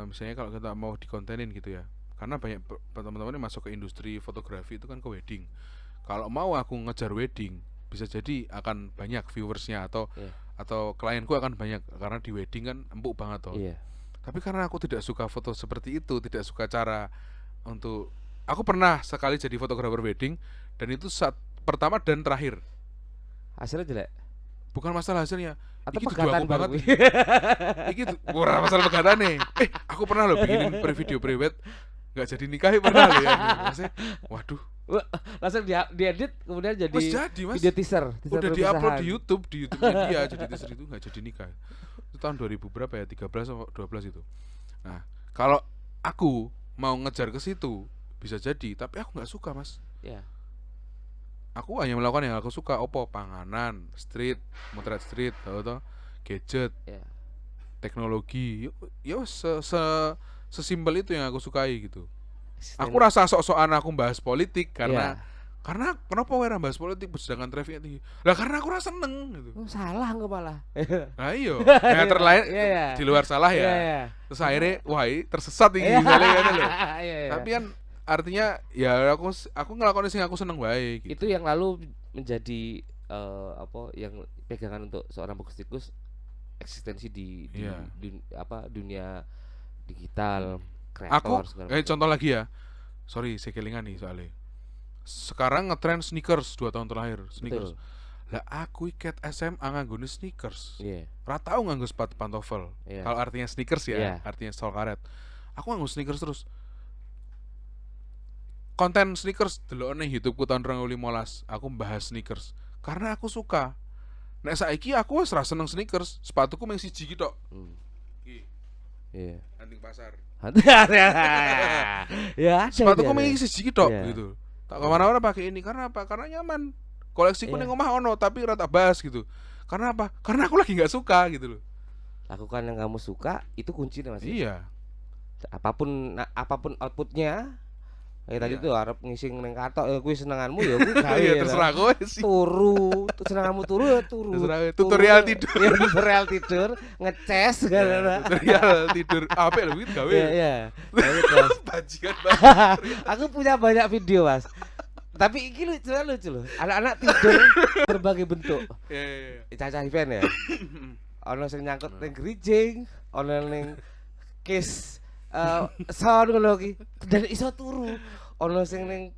misalnya kalau kita mau dikontenin gitu ya, karena banyak teman-teman yang masuk ke industri fotografi itu kan ke wedding. Kalau mau aku ngejar wedding, bisa jadi akan banyak viewersnya atau klienku akan banyak karena di wedding kan empuk banget toh. Tapi karena aku tidak suka foto seperti itu, tidak suka cara untuk, aku pernah sekali jadi fotografer wedding dan itu saat pertama dan terakhir. Hasilnya jelek. Bukan masalah hasilnya. Atau iki pegatan banget. Iki ora masalah pegatane. Aku pernah loh bikinin video prewed nggak jadi nikah pernah loh ya. Maksudnya, waduh. Langsung diedit kemudian jadi Mas. Video teaser udah diupload di YouTube-nya dia jadi teaser itu nggak jadi nikah. Itu tahun 2000 berapa ya? 13 atau 12 itu. Nah, kalau aku mau ngejar ke situ bisa jadi, tapi aku nggak suka, Mas. Iya. Aku hanya melakukan yang aku suka, panganan, street, motret street, atau gadget, teknologi. Yo sesimpel itu yang aku sukai gitu. Aku rasa sok-sokan aku bahas politik karena kenapa orang bahas politik sedangkan trafficnya tinggi? Lah karena aku rasa seneng gitu. Salah enggak malah. Nah iya, yang terlain di luar salah ya. Terus akhirnya tersesat ini misalnya kan loh. Tapi kan artinya ya aku ngelakuin sing aku seneng baik gitu. Itu yang lalu menjadi yang pegangan untuk seorang Bagus Tikus eksistensi di dunia digital, kreator segala macam. contoh lagi ya. Sorry, saya kelingan nih soalnya. Sekarang ngetren sneakers 2 tahun terakhir, sneakers. Betul. Lah aku ket SMA nganggone sneakers. Iya. Ra tau nganggo sepatu pantofel. Iya. Kalau artinya sneakers ya, Iya. artinya sol karet. Aku nganggo sneakers terus. Konten sneakers delok ning YouTube-ku tahun 2015, aku bahas sneakers karena aku suka. Nek saiki aku wis ra seneng sneakers, sepatuku mung siji iki tok. Iki, Iya. anting pasar. Ya, ada. Sepatuku ada. mung siji iki tok Iya. gitu. Tak kemana-mana pakai ini karena apa? Karena nyaman. Koleksiku Iya. ning omah ono tapi ora tak bahas gitu. Karena apa? Karena aku lagi nggak suka gitu loh. Lakukan yang kamu suka, itu kuncinya Mas. Iya. Apapun outputnya. Tadi Iya. tuh arep ngising ning katok ya kuwi senenganmu ya kuwi gawe. Iya ya, terserah kowe sih. turu, senenganmu turu ya turu. Terserah kowe. Tutorial Turu, tidur. ya, tutorial tidur, ngeces Ya, karena. tutorial tidur apik lho gitu gawe. Iya, iya. Gawe, Mas. Bajingan banget. Aku punya banyak video, Mas. Tapi ini lucu loh. Anak-anak tidur berbagai bentuk. Iya. Caca event ya. Ono sing nyangkut ning grijing, ono ning case sound ngono ki. Dan iso turu. Ono sing ning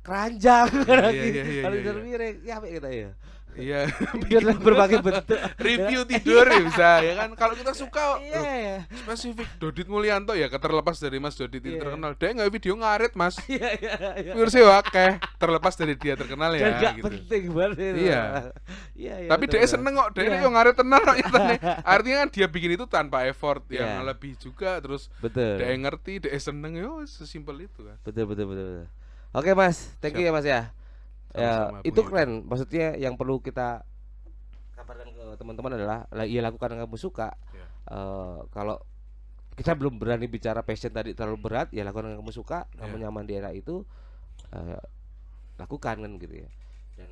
keranjang ngono ki. Iya, Ono iya. tidur miring. Ya apik kita ya. Iya. Tidur dalam berbagai bentuk. Review tidur ya bisa ya kan. Kalau kita suka Iya. spesifik Dodit Mulyanto ya terlepas dari Mas Dodit ini Iya. terkenal. Dia nggak video ngarit Mas. Iya. Viewers-nya akeh terlepas dari dia terkenal Dan ya gak gitu. penting banget itu. Iya. Iya. Tapi betul, dia betul. seneng kok, dia Iya. yo ngarit tenan kok nyatane. Artinya kan dia bikin itu tanpa effort Iya. yang lebih juga terus Betul. dia ngerti, dia seneng yo sesimpel itu kan. Betul. Oke Mas, thank you ya Mas ya. Ya, Sama-sama, itu Bung keren. Maksudnya yang perlu kita kabarkan ke teman-teman adalah ya lakukan yang kamu suka. Ya. Kalau kita belum berani bicara passion tadi terlalu berat, ya lakukan yang kamu suka, kamu Ya. nyaman di era itu, lakukan kan gitu ya. Dan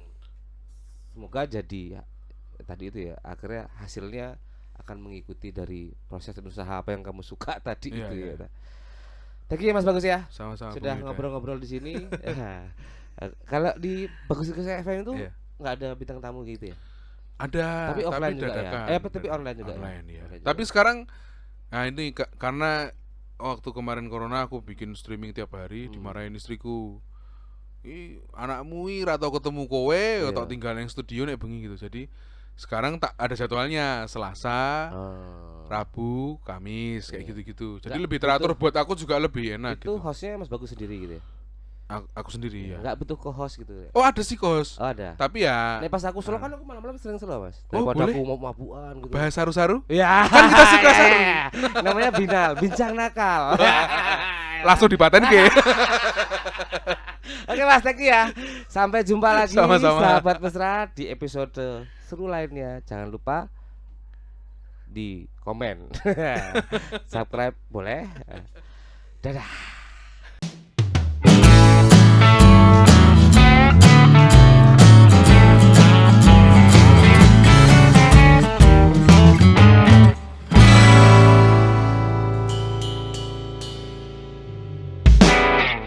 semoga jadi tadi itu ya, akhirnya hasilnya akan mengikuti dari proses dan usaha apa yang kamu suka tadi Iya, itu iya. ya. Thank you ya Mas Bagus ya. Sama-sama. Sudah Bung Yuda. ngobrol-ngobrol di sini. Kalau di Bagus FM itu Iya. nggak ada bintang tamu gitu ya. Ada, Tapi offline juga ya? dadakan. Tapi online juga ya? Online, ya. Online juga. Tapi sekarang nah ini karena waktu kemarin corona aku bikin streaming tiap hari dimarahin istriku. Anakmu ra tau ketemu kowe, Iya. tok tinggal yang studio nek bengi gitu. Jadi sekarang tak ada jadwalnya Selasa, Rabu, Kamis kayak Iya. gitu-gitu. Jadi Nggak, lebih teratur itu- buat aku juga lebih enak Itu gitu. hostnya Mas Bagus sendiri gitu ya. Aku sendiri ya. Nggak butuh co-host gitu ya. Oh, ada sih kos. Oh ada. Tapi ya Nih pas aku solo kan aku malam-malam sering solo Mas. Oh, Daripada boleh. aku mau mabuan gitu. bahas saru-saru Ya. Kan kita suka saru. Namanya Binal, bincang nakal. langsung dipaten ke. Oke Mas, thank you ya. Sampai jumpa lagi Sama-sama. sahabat mesra di episode seru lainnya. Jangan lupa di komen. Subscribe boleh. Dadah.